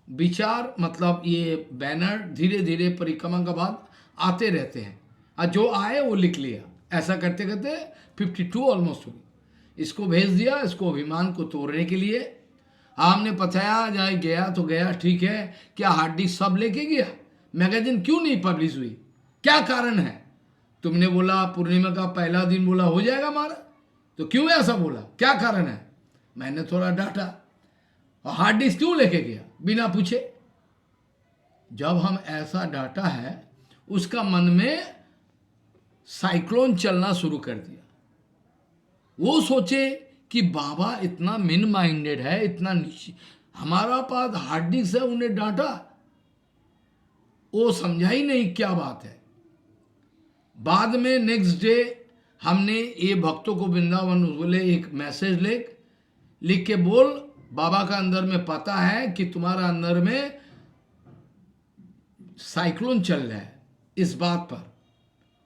विचार, मतलब ये बैनर धीरे धीरे परिक्रमा के बाद आते रहते हैं, और जो आए वो लिख लिया। ऐसा करते करते 52 ऑलमोस्ट हो गई। इसको भेज दिया, इसको अभिमान को तोड़ने के लिए। हमने बताया जाए गया तो गया, ठीक है, क्या हार्ड डिस्क सब लेके गया? मैगजीन क्यों नहीं पब्लिश हुई, क्या कारण है? तुमने बोला पूर्णिमा का पहला दिन बोला हो जाएगा हमारा, तो क्यों ऐसा बोला, क्या कारण है? मैंने थोड़ा डांटा, और हार्ड डिस्क क्यों लेके गया बिना पूछे? जब हम ऐसा डांटा है, उसका मन में साइक्लोन चलना शुरू कर दिया। वो सोचे कि बाबा इतना मिन माइंडेड है, इतना नीचे, हमारा पास हार्ड डिस्क है, उन्हें डांटा, वो समझा ही नहीं क्या बात है। बाद में नेक्स्ट डे हमने ये भक्तों को वृंदावन बोले एक मैसेज लिख के बोल, बाबा का अंदर में पता है कि तुम्हारा अंदर में साइक्लोन चल रहा है, इस बात पर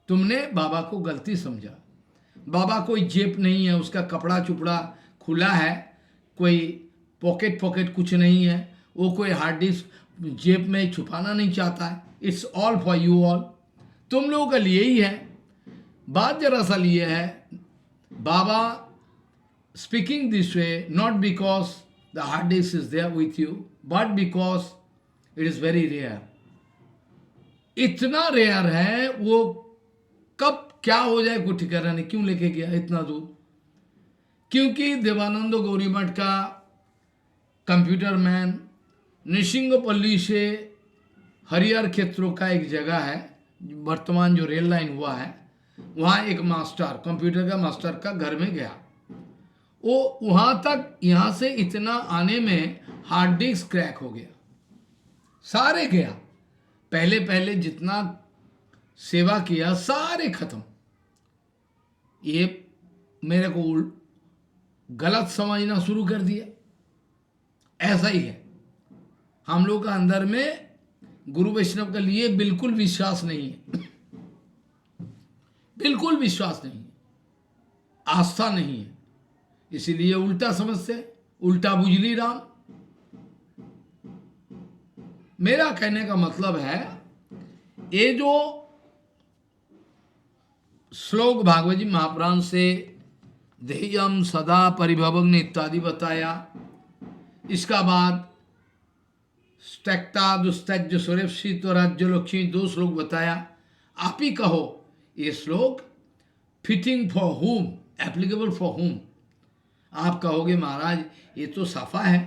तुमने बाबा को गलती समझा। बाबा कोई जेब नहीं है, उसका कपड़ा चुपड़ा खुला है, कोई पॉकेट कुछ नहीं है, वो कोई हार्ड डिस्क जेब में छुपाना नहीं चाहता है। It's all for you all, तुम लोगों के लिए ही है। बात जरा सा लिए है, बाबा speaking this way not because the hard disk is there with you, but because it is very rare. इतना रेयर है, वो कब क्या हो जाए कुछ ठिकाना नहीं। क्यों लेके गया इतना दूर? क्योंकि देवानंद गौरी मठ का कंप्यूटर मैन निशिंगपल्ली से हरिहर क्षेत्रों का एक जगह है, वर्तमान जो रेल लाइन हुआ है, वहाँ एक मास्टर, कंप्यूटर का मास्टर का घर में गया। वो वहाँ तक, यहाँ से इतना आने में हार्ड डिस्क क्रैक हो गया, सारे गया। पहले पहले जितना सेवा किया सारे खत्म। ये मेरे को गलत समझना शुरू कर दिया। ऐसा ही है, हम लोग का अंदर में गुरु वैष्णव के लिए बिल्कुल विश्वास नहीं है, बिल्कुल विश्वास नहीं है, आस्था नहीं है, इसीलिए उल्टा समझते, उल्टा बुझली राम। मेरा कहने का मतलब है, ये जो श्लोक भागवत जी महापुराण से ध्येयम सदा परिभवग्न इत्यादि बताया, इसका बाद स्त्यक्ता दुस्तज सुरेक्षित राज्य लक्ष्मी 2 श्लोक बताया। आप ही कहो ये श्लोक फिटिंग फॉर हुम, एप्लीकेबल फॉर हुम? आप कहोगे महाराज ये तो साफा है,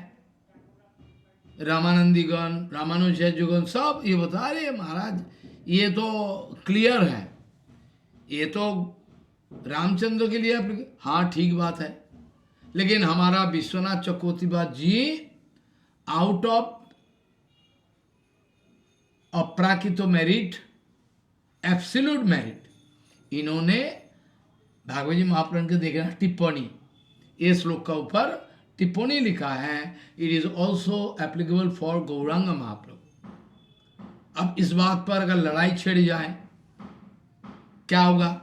रामानंदीगण रामानुजाचार्यगण सब ये बता रहे हैं महाराज, ये तो क्लियर है, ये तो रामचंद्र के लिए। हाँ ठीक बात है, लेकिन हमारा विश्वनाथ चक्रवर्ती जी आउट ऑफ अप्राकृत मेरिट, एब्सोल्यूट मेरिट, इन्होंने भागवत जी महापुराण के देखना टिप्पणी, ये श्लोक का ऊपर टिप्पणी लिखा है, it is also applicable for Gauranga Mahaprabhu. अब इस बात पर अगर लड़ाई छिड़ जाए क्या होगा?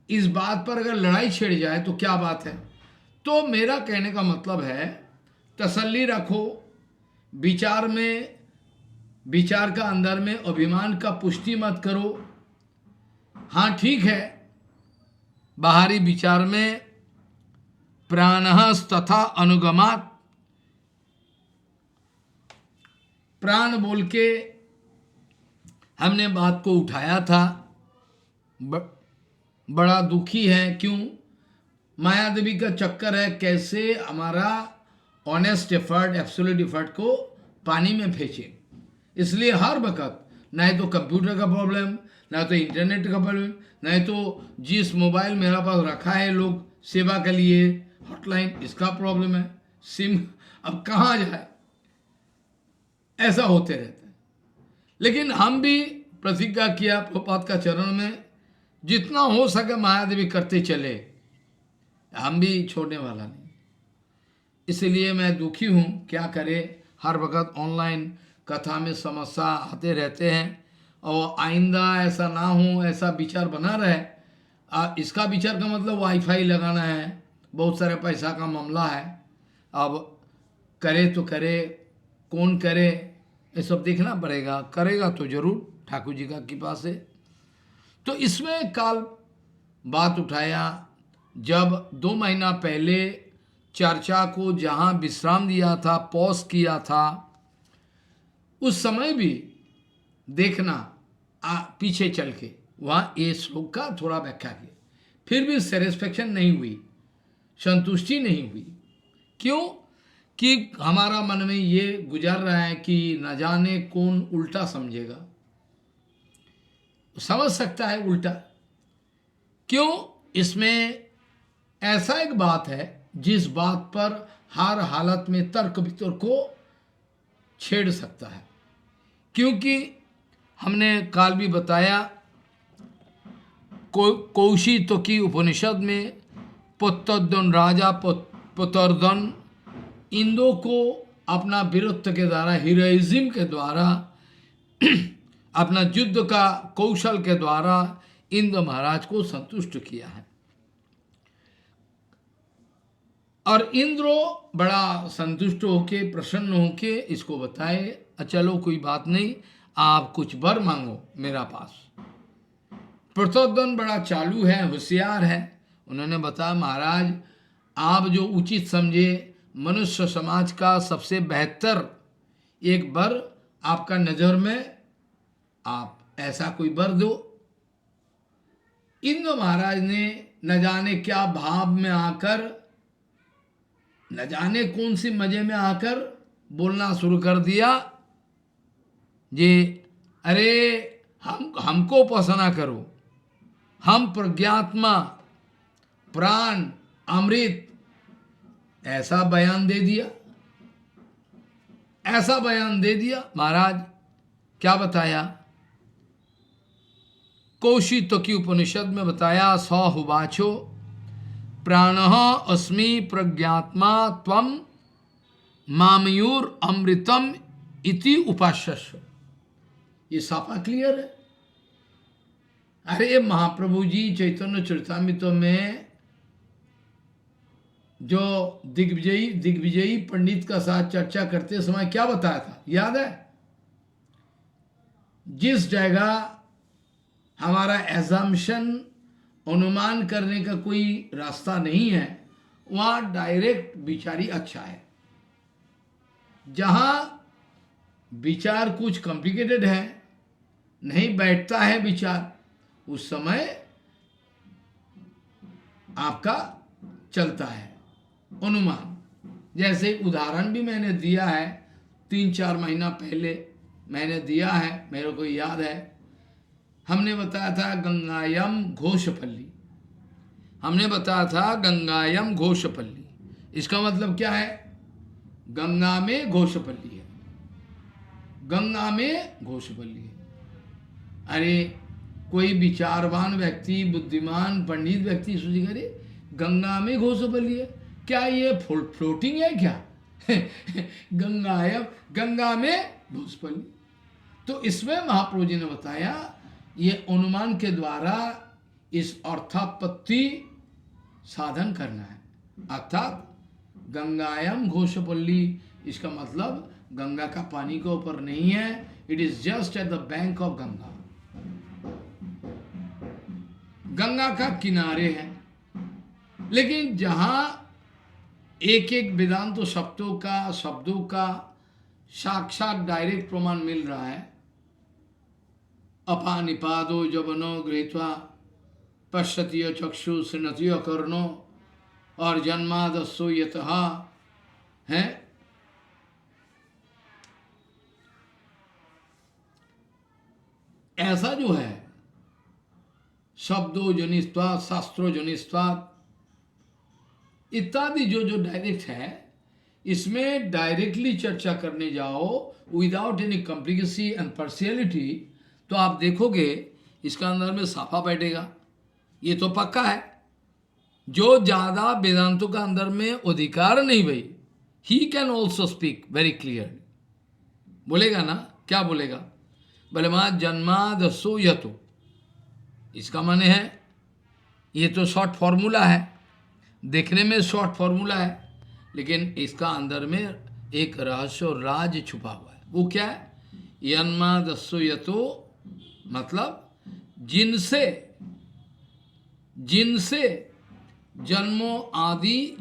इस बात पर अगर लड़ाई छिड़ जाए तो क्या बात है? तो मेरा कहने का मतलब है, तसल्ली रखो, विचार में, विचार का अंदर में अभिमान का पुष्टि मत करो। हाँ ठीक है, बाहरी विचार में प्राणः तथा अनुगमात, प्राण बोल के हमने बात को उठाया था। बड़ा दुखी है, क्यों? माया देवी का चक्कर है, कैसे हमारा ऑनेस्ट एफर्ट, एब्सोल्यूट एफर्ट को पानी में फेंचे। इसलिए हर वक्त नहीं तो कंप्यूटर का प्रॉब्लम, ना तो इंटरनेट का प्रॉब्लम, नहीं तो जिस मोबाइल मेरा पास रखा है लोग सेवा के लिए हॉटलाइन, इसका प्रॉब्लम है, सिम अब कहाँ जाए, ऐसा होते रहता है। लेकिन हम भी प्रतिज्ञा किया प्रभुपाद का चरण में, जितना हो सके महादेवी करते चले, हम भी छोड़ने वाला नहीं। इसलिए मैं दुखी हूँ, क्या करे, हर वक्त ऑनलाइन कथा में समस्या आते रहते हैं, और आइंदा ऐसा ना हो, ऐसा विचार बना रहे। इसका विचार का मतलब वाईफाई लगाना है, बहुत सारे पैसा का मामला है, अब करे तो करे, कौन करे, ये सब देखना पड़ेगा। करेगा तो जरूर ठाकुर जी का कृपा से। तो इसमें काल बात उठाया, जब 2 महीना पहले चर्चा को जहाँ विश्राम दिया था, पॉज किया था, उस समय भी देखना पीछे चल के वहाँ ये श्लोक का थोड़ा व्याख्या किया, फिर भी सेटिस्फेक्शन नहीं हुई, संतुष्टि नहीं हुई। क्यों? कि हमारा मन में ये गुजर रहा है कि न जाने कौन उल्टा समझेगा, समझ सकता है उल्टा। क्यों? इसमें ऐसा एक बात है जिस बात पर हर हालत में तर्क वितर्क को छेड़ सकता है। क्योंकि हमने काल भी बताया कौशिक की उपनिषद में पुत्तोदन राजा पुत्तोदन इंद्रों को अपना वीरत्व के द्वारा, हीरोइज्म के द्वारा, अपना युद्ध का कौशल के द्वारा इंद्र महाराज को संतुष्ट किया है। और इंद्रो बड़ा संतुष्ट होके, प्रसन्न होके इसको बताए, चलो कोई बात नहीं, आप कुछ वर मांगो मेरा पास। प्रचोदन बड़ा चालू है, होशियार है। उन्होंने बताया महाराज आप जो उचित समझे, मनुष्य समाज का सबसे बेहतर एक वर आपका नजर में, आप ऐसा कोई वर दो। इंद्र महाराज ने न जाने क्या भाव में आकर, न जाने कौन सी मजे में आकर बोलना शुरू कर दिया, जे अरे हमको उपासना करो, हम प्रज्ञात्मा, प्राण, अमृत, ऐसा बयान दे दिया, ऐसा बयान दे दिया। महाराज क्या बताया? कौशिक की उपनिषद में बताया, सहुवाचो प्राणः अस्मि प्रज्ञात्मा त्वम मामयूर अमृतम इति उपास्यस्व। ये साफा क्लियर है। अरे महाप्रभु जी चैतन्य चरितामृत में जो दिग्विजयी पंडित का साथ चर्चा करते समय क्या बताया था, याद है? जिस जगह हमारा एजम्पशन, अनुमान करने का कोई रास्ता नहीं है, वहां डायरेक्ट विचार ही अच्छा है। जहां विचार कुछ कॉम्प्लिकेटेड है, नहीं बैठता है विचार, उस समय आपका चलता है अनुमान। जैसे उदाहरण भी मैंने दिया है 3-4 महीना पहले मैंने दिया है, मेरे को याद है। हमने बताया था गंगायम घोषपल्ली, हमने बताया था गंगायम घोषपल्ली। इसका मतलब क्या है? गंगा में घोषपल्ली है, गंगा में घोषपल्ली है। अरे कोई विचारवान व्यक्ति, बुद्धिमान पंडित व्यक्ति सोचेगा अरे गंगा में घोषपल्ली है, क्या ये फ्लोटिंग है क्या? गंगा में घोषपल्ली। तो इसमें महाप्रभु जी ने बताया ये अनुमान के द्वारा इस अर्थापत्ति साधन करना है। अर्थात गंगायम घोषपल्ली, इसका मतलब गंगा का पानी के ऊपर नहीं है, it is just at the bank of Ganga, Ganga का किनारे है। लेकिन जहां एक एक वेदांत शब्दों का साक्षात डायरेक्ट प्रमाण मिल रहा है, अपानिपादो जवनो गृहीत्वा पश्यतियो चक्षु श्रृणतियो कर्णो और जन्मादस्सो यतः है, ऐसा जो है शब्दों जनिस्वाद, शास्त्रों जनिस्वाद इत्यादि जो डायरेक्ट है, इसमें डायरेक्टली चर्चा करने जाओ without any complicacy and partiality, तो आप देखोगे इसका अंदर में साफा बैठेगा। ये तो पक्का है। जो ज्यादा वेदांतों का अंदर में अधिकार नहीं भाई, he can also speak very clearly. बोलेगा ना, क्या बोलेगा? बोले मां जन्मादस्सो यतो, इसका माने है, ये तो शॉर्ट फॉर्मूला है, देखने में शॉर्ट फॉर्मूला है, लेकिन इसका अंदर में एक रहस्य और राज छुपा हुआ है। वो क्या है? यन्मादस्सो यतो मतलब जिनसे जन्मों आदि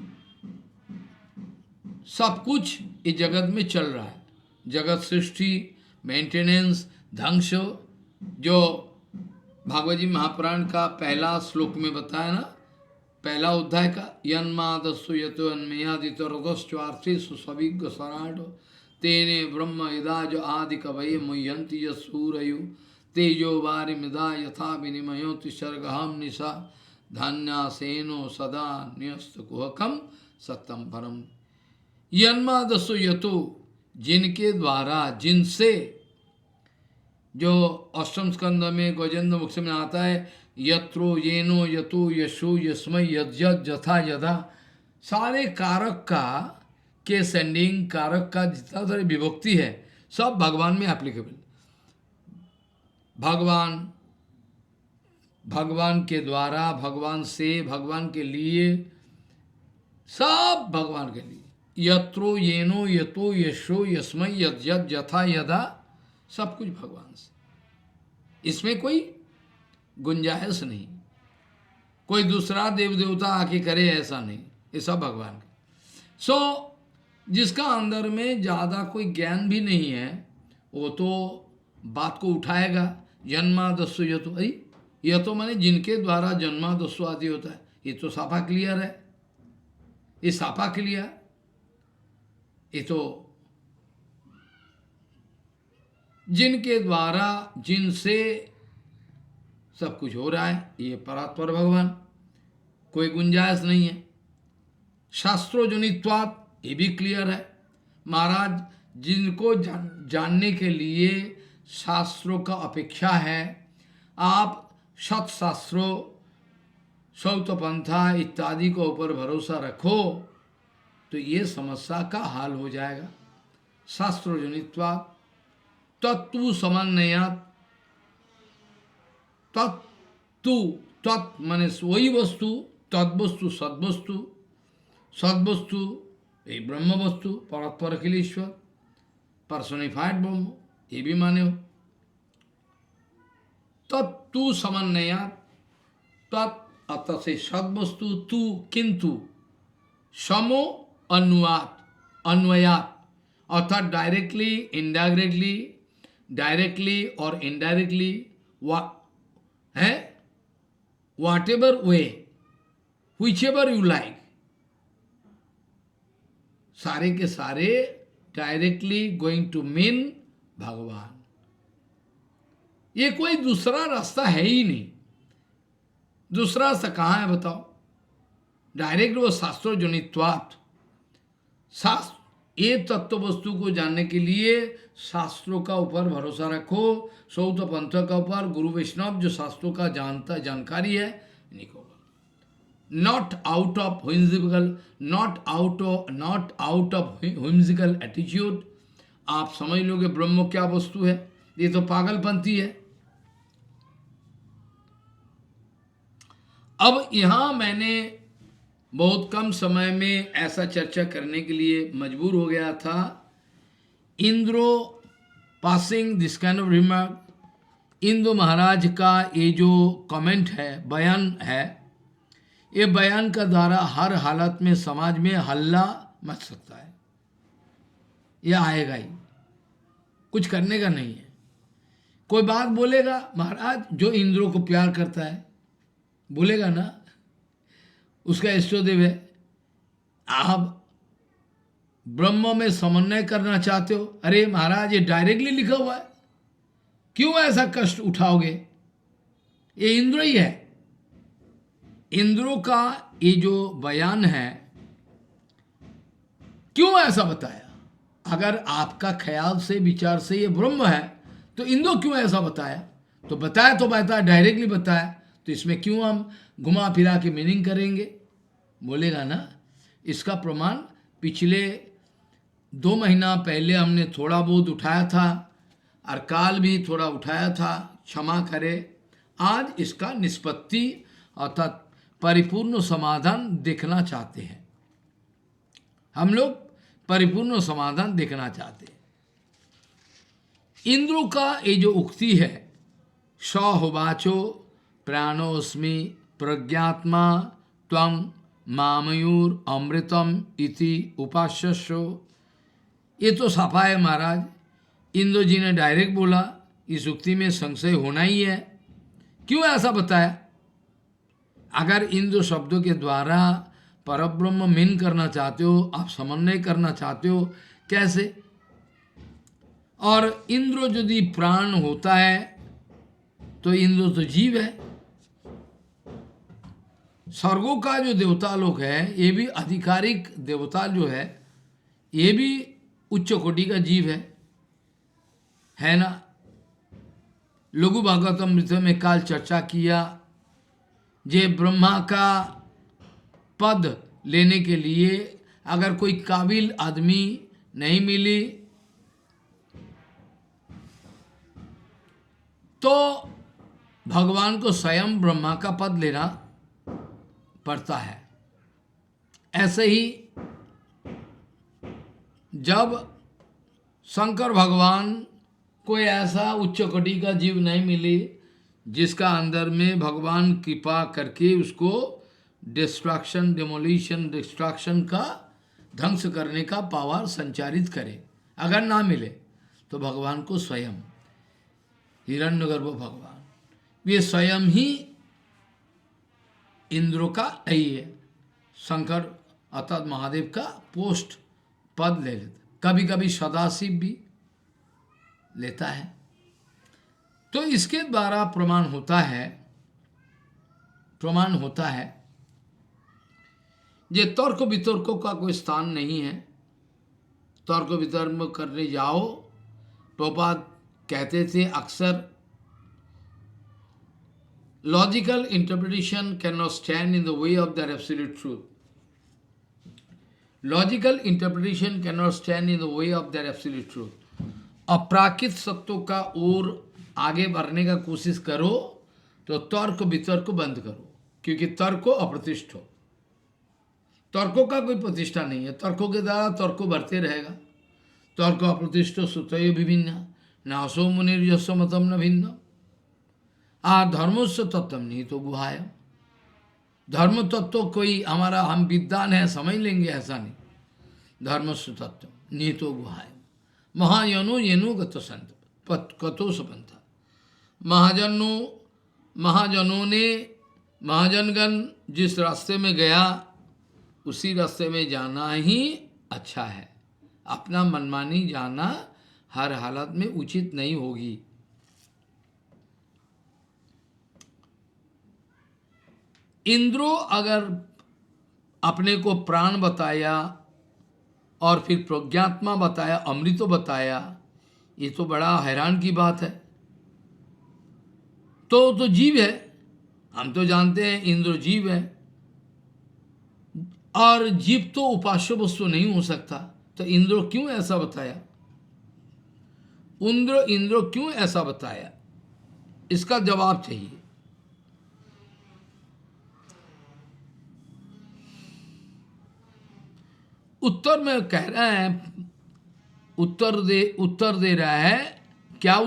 सब कुछ इस जगत में चल रहा है, जगत सृष्टि, मेंटेनेंस, ध्वंस, जो भागवत जी महापुराण का पहला श्लोक में बताया ना, पहला अध्याय का, यन्मादस्सु यतो अन्मयादितो रदश्चार्थेषु सविज्ञ सराट तेने ब्रह्म इदाज आदि कवये मुह्यन्ति यस्सूरयु तेजो वारिमिदा यथा विनिमयोति सर्गहम निशा धान्यासेनो सदा न्यस्त कुहकम सत्यम परम। यन्मादसो यतो, जिनके द्वारा, जिनसे, जो अष्टम स्कंद में गजेंद्र मुख में आता है, यत्रो येनो यतो यशो यस्मय यद्यत यथा यदा, सारे कारक का के सेंडिंग कारक का जितना सारे विभक्ति है सब भगवान में एप्लीकेबल। भगवान, भगवान के द्वारा, भगवान से, भगवान के लिए, सब भगवान के लिए। यत्रो येनो यतो यशो यस्मय यद्यत यथा यदा, सब कुछ भगवान से, इसमें कोई गुंजाइश नहीं। कोई दूसरा देव देवता आके करे ऐसा नहीं, ये सब भगवान का। सो जिसका अंदर में ज्यादा कोई ज्ञान भी नहीं है वो तो बात को उठाएगा। जन्मादस्सु यतो, अरे यह तो माने जिनके द्वारा जन्मादस्सु आदि होता है, ये तो साफा क्लियर है, ये साफा क्लियर, ये तो जिनके द्वारा, जिनसे सब कुछ हो रहा है, ये परात्पर भगवान, कोई गुंजाइश नहीं है। शास्त्रोजनित्वात्, ये भी क्लियर है। महाराज, जिनको जानने के लिए शास्त्रों का अपेक्षा है, आप सत्शास्त्रों, सौतपंथा इत्यादि को ऊपर भरोसा रखो तो ये समस्या का हाल हो जाएगा। शास्त्रोजनित्वात् तत्व समन्वयात्, तत्तु, तत् माने वही वस्तु, तद्वस्तु सद्वस्तु, सद्वस्तु ये ब्रह्म वस्तु, परात्पर अखिल ईश्वर, पर्सोनिफाइड ब्रह्म, ये भी माने हो। तत्तु समन्वयात्, तत् अतः से सद्वस्तु, तू किंतु, समो अन्वात, अन्वयात, अर्थात डायरेक्टली, इनडायरेक्टली, डायरेक्टली और इनडायरेक्टली, है whatever way, whichever you like, सारे के सारे डायरेक्टली गोइंग टू मीन भगवान। ये कोई दूसरा रास्ता है ही नहीं। दूसरा रास्ता कहाँ है बताओ? डायरेक्ट वो शास्त्रोजनित्वात्, शास्त्र, ये तत्व वस्तु को जानने के लिए शास्त्रों का ऊपर भरोसा रखो, सौत पंथ का ऊपर, गुरु वैष्णव जो शास्त्रों का जानकारी है, not out of whimsical, not out of whimsical attitude. आप समझ लोगे ब्रह्म क्या वस्तु है, ये तो पागलपंथी है। अब यहां मैंने बहुत कम समय में ऐसा चर्चा करने के लिए मजबूर हो गया था। इंद्रो passing this kind of remark, Indra Maharaj का ये जो कमेंट है, बयान है, ये बयान का द्वारा हर हालत में समाज में हल्ला मच सकता है। यह आएगा ही, कुछ करने का नहीं है। कोई बात बोलेगा, महाराज जो इंद्रों को प्यार करता है बोलेगा ना, उसका इष्टदेव है, आप ब्रह्म में समन्वय करना चाहते हो, अरे महाराज ये डायरेक्टली लिखा हुआ है, क्यों ऐसा कष्ट उठाओगे? ये इंद्र ही है। इंद्रों का ये जो बयान है, क्यों ऐसा बताया? अगर आपका ख्याल से, विचार से ये ब्रह्म है तो इंद्र क्यों ऐसा बताया? तो बताया डायरेक्टली बताया, तो इसमें क्यों हम घुमा फिरा के मीनिंग करेंगे? बोलेगा ना। इसका प्रमाण पिछले 2 महीना पहले हमने थोड़ा बहुत उठाया था और काल भी थोड़ा उठाया था, क्षमा करे। आज इसका निष्पत्ति अर्थात परिपूर्ण समाधान देखना चाहते हैं। हम लोग परिपूर्ण समाधान देखना चाहते हैं। इंद्रों का ये जो उक्ति है, सहोवाचो प्राणोस्मि प्रज्ञात्मा त्वं मामयूर अमृतम इति उपास्यस्यो, ये तो साफा है महाराज। इंद्र जी ने डायरेक्ट बोला, इस उक्ति में संशय होना ही है। क्यों ऐसा बताया? अगर इंद्र शब्दों के द्वारा परब्रह्म मीन करना चाहते हो, आप समन्वय करना चाहते हो, कैसे? और इंद्र यदि प्राण होता है तो इंद्र तो जीव है, स्वर्गों का जो देवता लोग है, ये भी आधिकारिक देवता जो है, ये भी उच्च कोटि का जीव है ना। लघु भागवतमृत में काल चर्चा किया, जे ब्रह्मा का पद लेने के लिए अगर कोई काबिल आदमी नहीं मिली तो भगवान को स्वयं ब्रह्मा का पद लेना पड़ता है। ऐसे ही जब शंकर भगवान कोई ऐसा उच्च कोटि का जीव नहीं मिली जिसका अंदर में भगवान कृपा करके उसको डिस्ट्रक्शन, डिमोलिशन, डिस्ट्रक्शन का ध्वंस करने का पावर संचारित करे, अगर ना मिले तो भगवान को स्वयं हिरण्यगर्भ भगवान ये स्वयं ही इंद्र का यही है, शंकर अर्थात महादेव का पोस्ट पद ले लेता, कभी कभी सदाशिव भी लेता है। तो इसके द्वारा प्रमाण होता है ये तर्क वितर्कों का कोई स्थान नहीं है। तर्क वितर्क करने जाओ, प्रभुपाद कहते थे अक्सर, logical interpretation can not stand in the way of the absolute truth. Logical interpretation can not stand in the way of the absolute truth. अपराकृत सत्यों का ओर आगे बढ़ने का कोशिश करो तो तर्क वितर्क बंद करो, क्योंकि तर्को अप्रतिष्ठ हो, तर्कों का कोई प्रतिष्ठा नहीं है। तर्कों के द्वारा तर्क बढ़ते रहेगा। तर्क अप्रतिष्ठ सुतयो विभिन्न नासो मुनिर्यस्व मतम न भिन्न धर्मोस्व तत्व नहीं तो गुहाय। धर्म तत्व कोई हमारा हम विद्वान है समझ लेंगे, ऐसा नहीं। धर्मस्व तत्व नहीं तो गुहाय महाजनो येनो गत संत कतो सपंथ। महाजनों ने, महाजनगण जिस रास्ते में गया उसी रास्ते में जाना ही अच्छा है। अपना मनमानी जाना हर हालत में उचित नहीं होगी। इंद्रो अगर अपने को प्राण बताया और फिर प्रज्ञात्मा बताया, अमृतो बताया, ये तो बड़ा हैरान की बात है। तो जीव है, हम तो जानते हैं इंद्र जीव है, और जीव तो उपास्य वस्तु नहीं हो सकता। तो इंद्र क्यों ऐसा बताया? इंद्र क्यों ऐसा बताया, इसका जवाब चाहिए। उत्तर में कह रहा है, उत्तर दे रहा है। क्या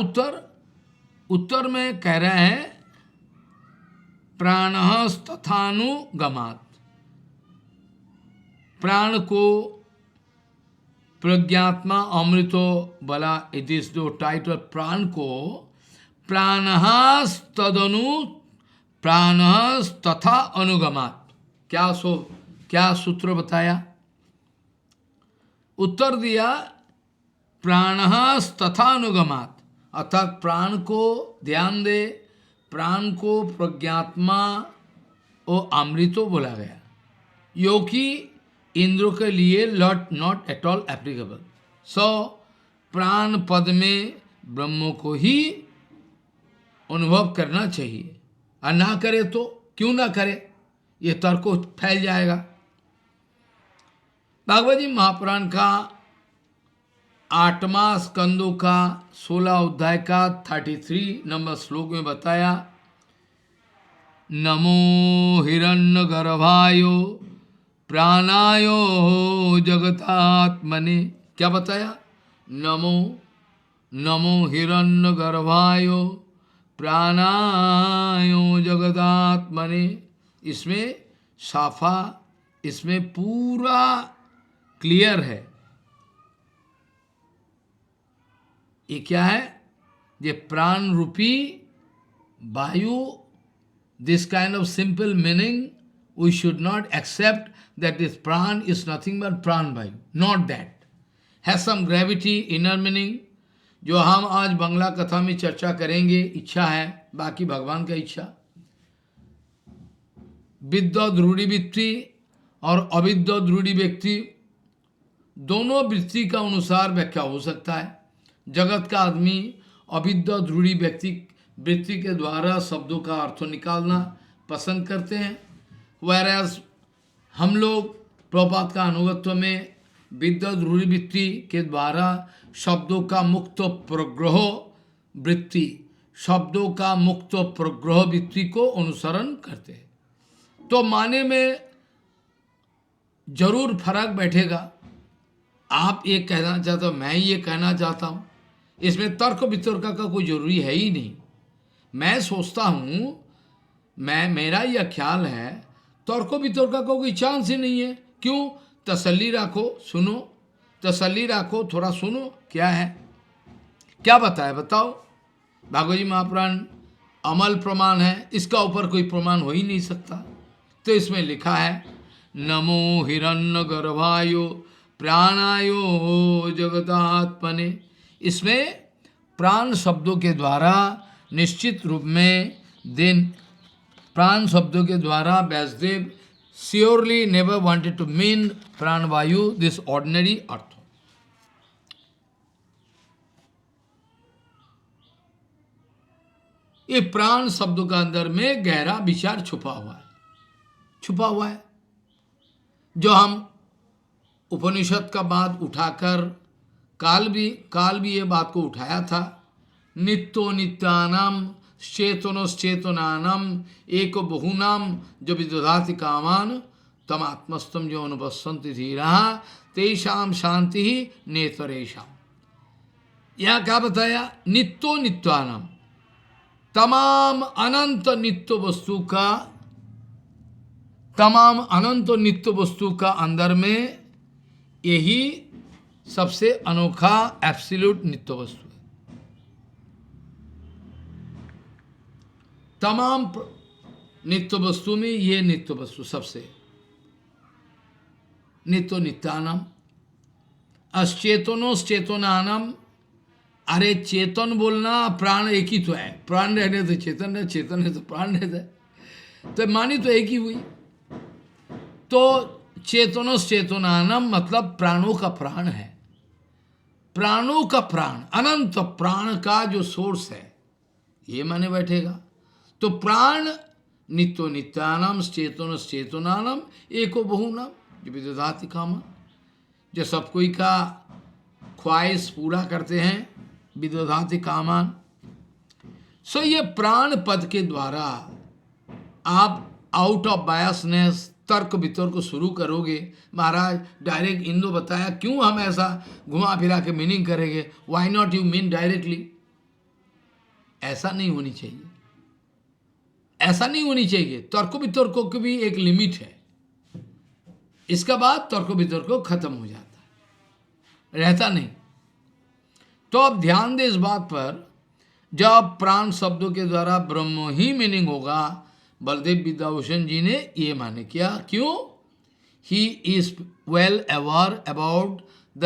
उत्तर में कह रहा है प्राणः तथानुगमात्। प्राण को प्रज्ञात्मा अमृतो बला, इट इज दो टाइटल। प्राण को प्राणः तथा अनुगमात्। क्या सूत्र बताया? उत्तर दिया प्राणः तथा अनुगमात्, अर्थात प्राण को ध्यान दे, प्राण को प्रज्ञात्मा और अमृतो बोला गया, यो कि इंद्र के लिए नॉट एट ऑल एप्लीकेबल। सो प्राण पद में ब्रह्म को ही अनुभव करना चाहिए, और ना करे तो क्यों ना करे, ये तर्क फैल जाएगा। भागवत जी महापुराण का 8वां स्कंदों का 16 अध्याय का 33 नंबर श्लोक में बताया, नमो हिरण्यगर्भायो प्राणायो जगतात्मने। क्या बताया? नमो हिरण्यगर्भायो प्राणायो जगतात्मने। इसमें साफा, इसमें पूरा क्लियर है। ये क्या है? ये प्राण रूपी वायु। This kind of simple meaning we should not accept that this pran is nothing but pran vayu, not that, has some gravity, inner meaning, जो हम आज बांग्ला कथा में चर्चा करेंगे। इच्छा है, बाकी भगवान का इच्छा। विद्वद रूढ़ी व्यक्ति और अविद्वद रूढ़ी व्यक्ति दोनों वृत्ति का अनुसार व्याख्या हो सकता है। जगत का आदमी अविद्वद रूढ़ी व्यक्ति वृत्ति के द्वारा शब्दों का अर्थ निकालना पसंद करते हैं, whereas हम लोग प्रभुपाद का अनुगत्व में विद्वद रूढ़ी वृत्ति के द्वारा शब्दों का मुक्त प्रग्रह वृत्ति, शब्दों का मुक्त प्रग्रह वृत्ति को अनुसरण करते हैं। तो माने में जरूर फर्क बैठेगा। आप ये कहना चाहते हो, मैं ये कहना चाहता हूँ, इसमें तर्क वितर्क का कोई जरूरी है ही नहीं। मैं सोचता हूँ, मेरा यह ख्याल है, तर्क वितर्क का कोई चांस ही नहीं है। क्यों? तसल्ली रखो, सुनो, तसल्ली रखो, थोड़ा सुनो क्या है, क्या बताए बताओ। भागवत जी महापुराण अमल प्रमाण है, इसका ऊपर कोई प्रमाण हो ही नहीं सकता। तो इसमें लिखा है नमो हिरण्य गर्भायो प्राणायो जगदात्मने। इसमें प्राण शब्दों के द्वारा निश्चित रूप में प्राण शब्दों के द्वारा Vyasadeva surely never wanted to mean pranavayu this ordinary arth. ये प्राण शब्दों का अंदर में गहरा विचार छुपा हुआ है, जो हम उपनिषद का बात उठाकर काल भी ये बात को उठाया था। नित्यो नित्यानाम चेतनोश्चेतनानाम एक बहुनाम जो विदधाति कामान तम आत्मस्तम जो अनुपस्सन्ति धीरा तेषाम शांति ही नेतरेशम। यह क्या बताया? नित्यो नित्यानाम, तमाम अनंत नित्य वस्तु का अंदर में यही सबसे अनोखा एब्सोल्यूट नित्य वस्तु है। तमाम नित्य वस्तु में ये नित्य वस्तु सबसे नित्यो नित्यानम अश्चेतनोश्चेतनानम। अरे चेतन बोलना, प्राण एक ही तो है, प्राण रहने तो चेतन है, चेतन है तो प्राण रहता है, तो मानी तो एक ही हुई। तो चेतनोश्चेतनानम मतलब प्राणों का प्राण है, प्राणों का प्राण, अनंत प्राण का जो सोर्स है, ये माने बैठेगा। तो प्राण नित्यो नित्यानम चेतनोश्चेतनानम एको बहुनाम जो विदधाति कामम, जो सब कोई का ख्वाहिश पूरा करते हैं, विदधाति कामान। सो ये प्राण पद के द्वारा आप आउट ऑफ बायसनेस तर्क वितर्क को शुरू करोगे। महाराज डायरेक्ट इंदो बताया, क्यों हम ऐसा घुमा फिरा के मीनिंग करेंगे? Why not you mean directly? ऐसा नहीं होनी चाहिए, ऐसा नहीं होनी चाहिए। तर्क वितर्कों की भी एक लिमिट है, इसका बाद तर्क वितर्क खत्म हो जाता है, रहता नहीं। तो अब ध्यान दे इस बात पर, जब प्राण शब्दों के द्वारा ब्रह्म ही मीनिंग होगा, बलदेव विद्याभूषण जी ने ये माने किया। क्यों? He is well aware about the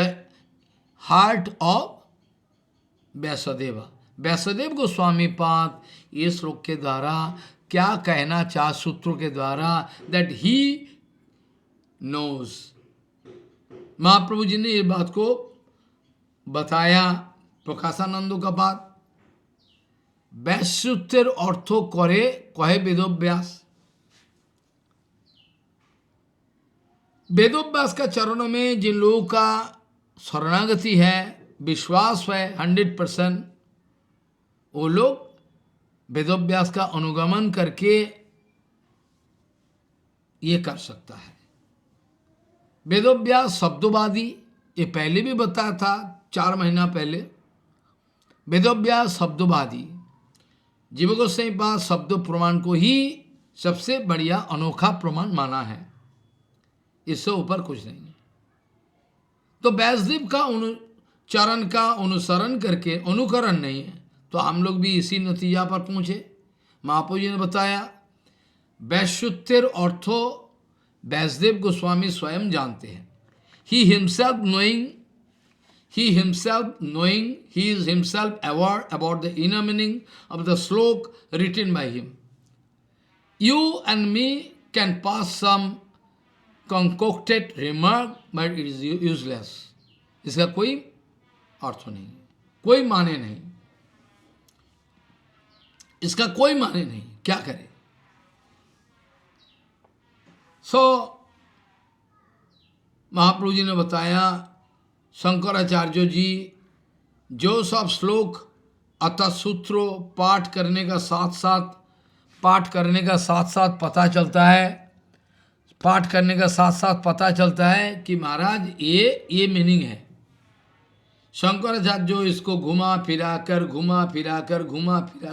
heart of Vyasadeva. Vyasadeva Goswami Pada ये श्लोक के द्वारा क्या कहना चाह, सूत्रों के द्वारा, that he knows. Mahaprabhu ji ने ये बात को बताया प्रकाशानंदों का बात। व्याससूत्रेर अर्थ करे कहे वेदव्यास। वेदव्यास का चरणों में जिन लोगों का शरणागति है, विश्वास है 100%, वो लोग वेदव्यास का अनुगमन करके ये कर सकता है। वेदव्यास शब्दवादी, ये पहले भी बताया था 4 महीना पहले। वेदव्यास शब्दवादी, जीव गोस्वामी पाद शब्द प्रमाण को ही सबसे बढ़िया अनोखा प्रमाण माना है, इससे ऊपर कुछ नहीं है। तो व्यासदेव का चरण का अनुसरण करके, अनुकरण नहीं है, तो हम लोग भी इसी नतीजा पर पहुंचे। महाप्रभु जी ने बताया व्याससूत्रेर अर्थो व्यासदेव गोस्वामी स्वयं जानते हैं। He himself knowing, he is himself aware about the inner meaning of the slok written by him. You and me can pass some concocted remark, but it is useless. इसका कोई अर्थ नहीं, कोई माने नहीं, इसका कोई माने नहीं, क्या करे? महाप्रभु जी ने बताया, शंकराचार्य जी जो सब श्लोक अतः सूत्रों पाठ करने का साथ साथ पता चलता है कि महाराज ये मीनिंग है। शंकराचार्य जो इसको घुमा फिरा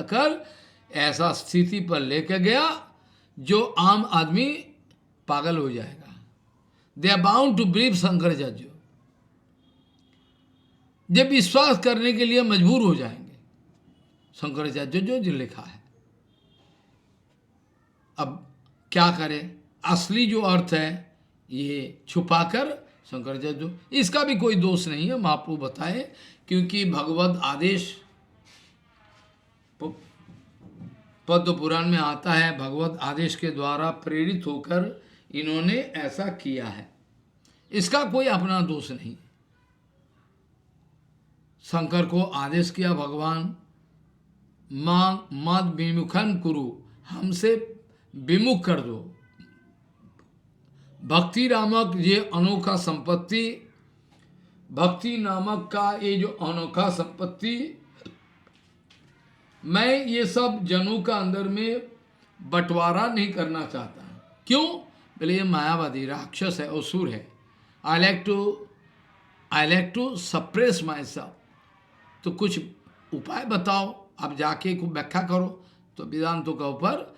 कर ऐसा स्थिति पर लेकर गया जो आम आदमी पागल हो जाएगा। They are bound to believe Shankaracharya, जब विश्वास करने के लिए मजबूर हो जाएंगे शंकराचार्य जो लिखा है। अब क्या करें, असली जो अर्थ है ये छुपाकर शंकराचार्य, इसका भी कोई दोष नहीं है, महाप्रभु बताए, क्योंकि भगवत आदेश पद्म पुराण में आता है, भगवत आदेश के द्वारा प्रेरित होकर इन्होंने ऐसा किया है, इसका कोई अपना दोष नहीं। शंकर को आदेश किया भगवान, मद विमुखन कुरु, हमसे विमुख कर दो। भक्ति नामक ये अनोखा संपत्ति, भक्ति नामक का ये जो अनोखा संपत्ति, मैं ये सब जनों का अंदर में बंटवारा नहीं करना चाहता। क्यों? बोले ये मायावादी राक्षस है, असुर है। I like to suppress myself. तो कुछ उपाय बताओ, आप जाके को व्याख्या करो। तो वेदांतों का ऊपर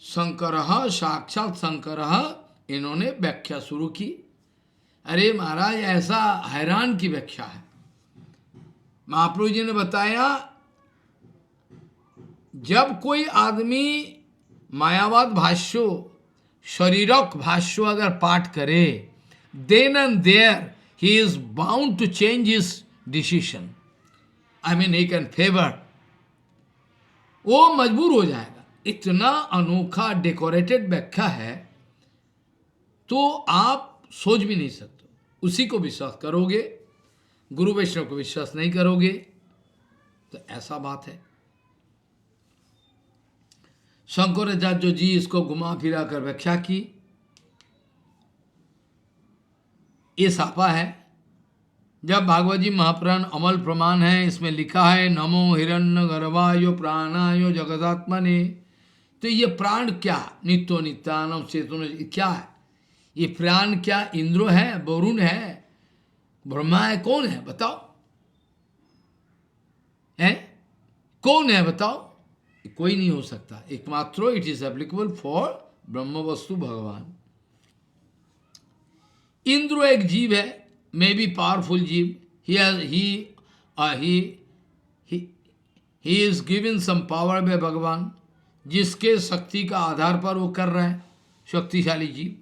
शंकर, साक्षात शंकर, इन्होंने व्याख्या शुरू की। अरे महाराज ऐसा हैरान की व्याख्या है। महाप्रभु जी ने बताया, जब कोई आदमी मायावाद भाष्यो, शरीरक भाष्यो अगर पाठ करे, then and there he is bound to change his decision. I mean he can favour, वो मजबूर हो जाएगा। इतना अनोखा डेकोरेटेड व्याख्या है तो आप सोच भी नहीं सकते। उसी को विश्वास करोगे, गुरु वैष्णव को विश्वास नहीं करोगे, तो ऐसा बात है। शंकराचार्य जी इसको घुमा फिरा कर व्याख्या की। ये सापा है। जब भागवत जी महापुराण अमल प्रमाण है, इसमें लिखा है नमो हिरण्य गर्भाय प्राणाय जगदात्मने। तो ये प्राण क्या? नित्यो नित्यानम चेतन, क्या है ये प्राण? क्या इंद्र है, वरुण है, ब्रह्मा है, कौन है बताओ? है कौन है बताओ? कोई नहीं हो सकता। एकमात्र इट इज एप्लीकेबल फॉर ब्रह्म वस्तु भगवान। इंद्र एक जीव है, मे बी पावरफुल जीव। He is given some power by Bhagwan, जिसके शक्ति का आधार पर वो कर रहे हैं, शक्तिशाली जीव।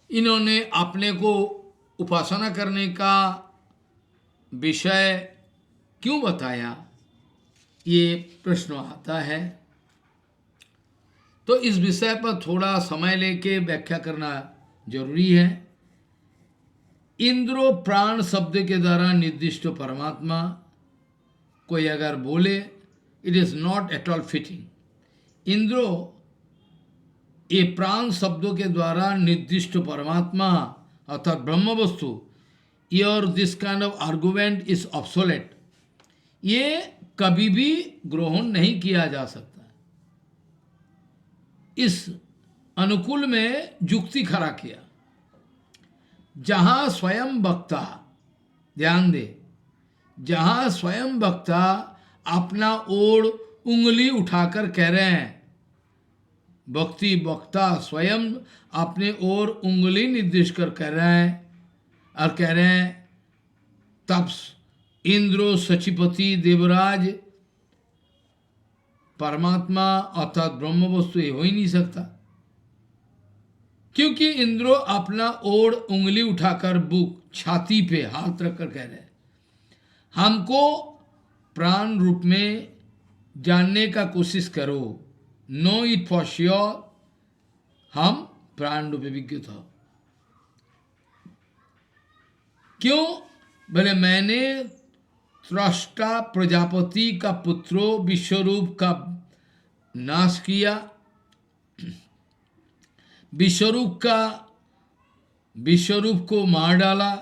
इन्होंने अपने को उपासना करने का विषय क्यों बताया, ये प्रश्न आता है। तो इस विषय पर थोड़ा समय लेके व्याख्या करना जरूरी है। इंद्रो प्राण शब्द के द्वारा निर्दिष्ट परमात्मा कोई अगर बोले, it is not at all fitting. इंद्रो ये प्राण शब्दों के द्वारा निर्दिष्ट परमात्मा अर्थात ब्रह्म वस्तु, your this kind of argument is obsolete. ये कभी भी ग्रहण नहीं किया जा सकता। इस अनुकूल में युक्ति खड़ा किया। जहां स्वयं वक्ता, ध्यान दे, जहां स्वयं वक्ता अपना ओर उंगली उठाकर कह रहे हैं, भक्ति वक्ता स्वयं अपने ओर उंगली निर्देश कर कह रहे हैं और कह रहे हैं, तब इंद्रो सचिपति देवराज परमात्मा अर्थात ब्रह्म वस्तु ये हो ही नहीं सकता। क्योंकि इंद्रो अपना ओर उंगली उठाकर बुक छाती पे हाथ रखकर कह रहे हैं, हमको प्राण रूप में जानने का कोशिश करो, नो इट फॉर श्योर हम प्राण रूपे विज्ञत हो। क्यों? बोले मैंने त्रष्टा प्रजापति का पुत्रो विश्वरूप का नाश किया, विश्वरूप को मार डाला,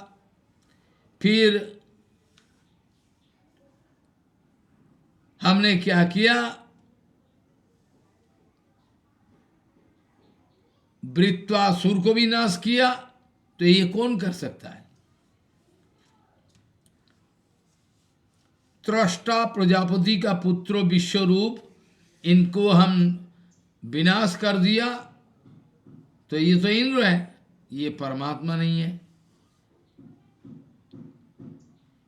फिर हमने क्या किया, वृत्रासुर को भी नाश किया। तो ये कौन कर सकता है? त्रष्टा प्रजापति का पुत्र विश्वरूप, इनको हम विनाश कर दिया। तो ये तो इंद्र है, ये परमात्मा नहीं है।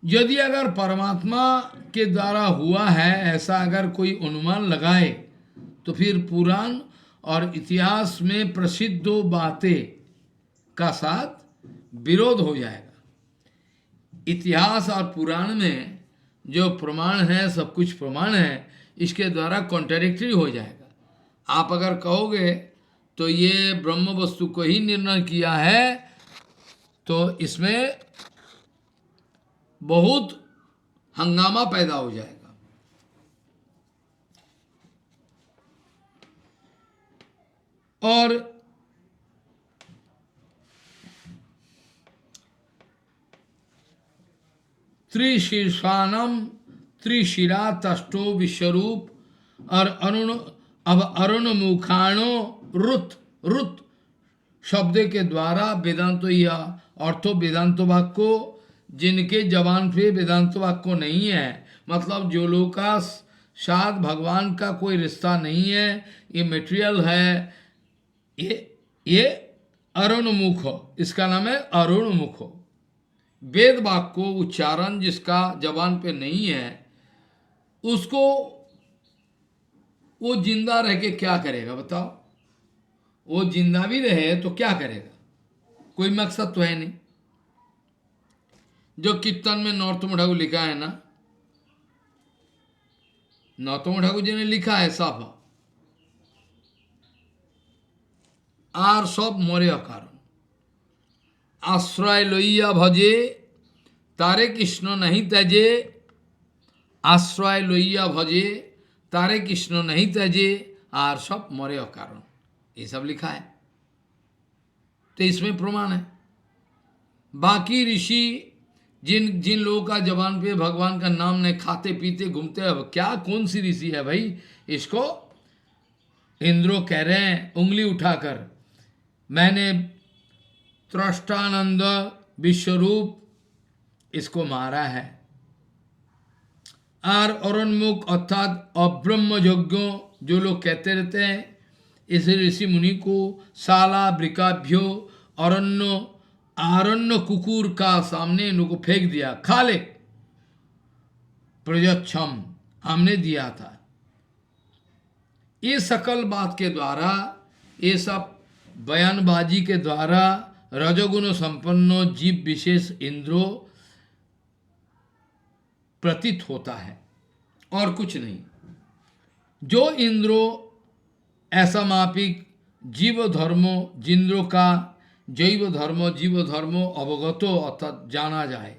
यदि अगर परमात्मा के द्वारा हुआ है ऐसा अगर कोई अनुमान लगाए, तो फिर पुराण और इतिहास में प्रसिद्ध बातें का साथ विरोध हो जाएगा। इतिहास और पुराण में जो प्रमाण है, सब कुछ प्रमाण है, इसके द्वारा कॉन्ट्रडिक्टरी हो जाएगा। आप अगर कहोगे तो ये ब्रह्म वस्तु को ही निर्णय किया है, तो इसमें बहुत हंगामा पैदा हो जाएगा। और त्रिशीर्षानम त्रिशिरा तष्टो विश्वरूप और अरुण मुखाणो रुत रुत शब्द के द्वारा वेदांत या अर्थो वेदांत वाक्य, जिनके जबान पे वेदांत वाक्य नहीं है, मतलब जो लोग का साथ भगवान का कोई रिश्ता नहीं है, ये मटेरियल है, ये अरुण मुख, इसका नाम है अरुण मुख। वेद वाक्य को उच्चारण जिसका जबान पे नहीं है, उसको वो जिंदा रह के क्या करेगा बताओ? वो जिंदा भी रहे तो क्या करेगा? कोई मकसद तो है नहीं। जो कीर्तन में नरोत्तम ठाकुर लिखा है ना, नरोत्तम ठाकुर जी ने लिखा है साफा, আর সব মরে অকারণ, আশ্রয় লইয়া ভজে তারে কৃষ্ণ नहीं त्यजे, आश्रय लइया भजे तारे कृष्ण नहीं त्यजे, और सब मरे अकारण। ये सब लिखा है, तो इसमें प्रमाण है। बाकी ऋषि जिन जिन लोगों का जबान पे भगवान का नाम नहीं, खाते पीते घूमते हैं, क्या कौन सी ऋषि है भाई? इसको इंद्रो कह रहे हैं उंगली उठाकर, मैंने त्रष्टानंद विश्वरूप इसको मारा है। और अरुणमुख अर्थात अब्रह्मयोग्यों जो लोग कहते रहते हैं, इस ऋषि मुनि को साला वृकाभ्यो आरण्य कुकुर का सामने इनको फेंक दिया, खा ले प्रजच्छम, हमने दिया था। ये सकल बात के द्वारा, ये सब बयानबाजी के द्वारा रजोगुण संपन्न जीव विशेष इंद्रो प्रतीत होता है, और कुछ नहीं। जो इंद्रो ऐसा मापिक जीव धर्मो, जिंद्रो का जैव धर्मो जीव धर्मो अवगतो अर्थात जाना जाए,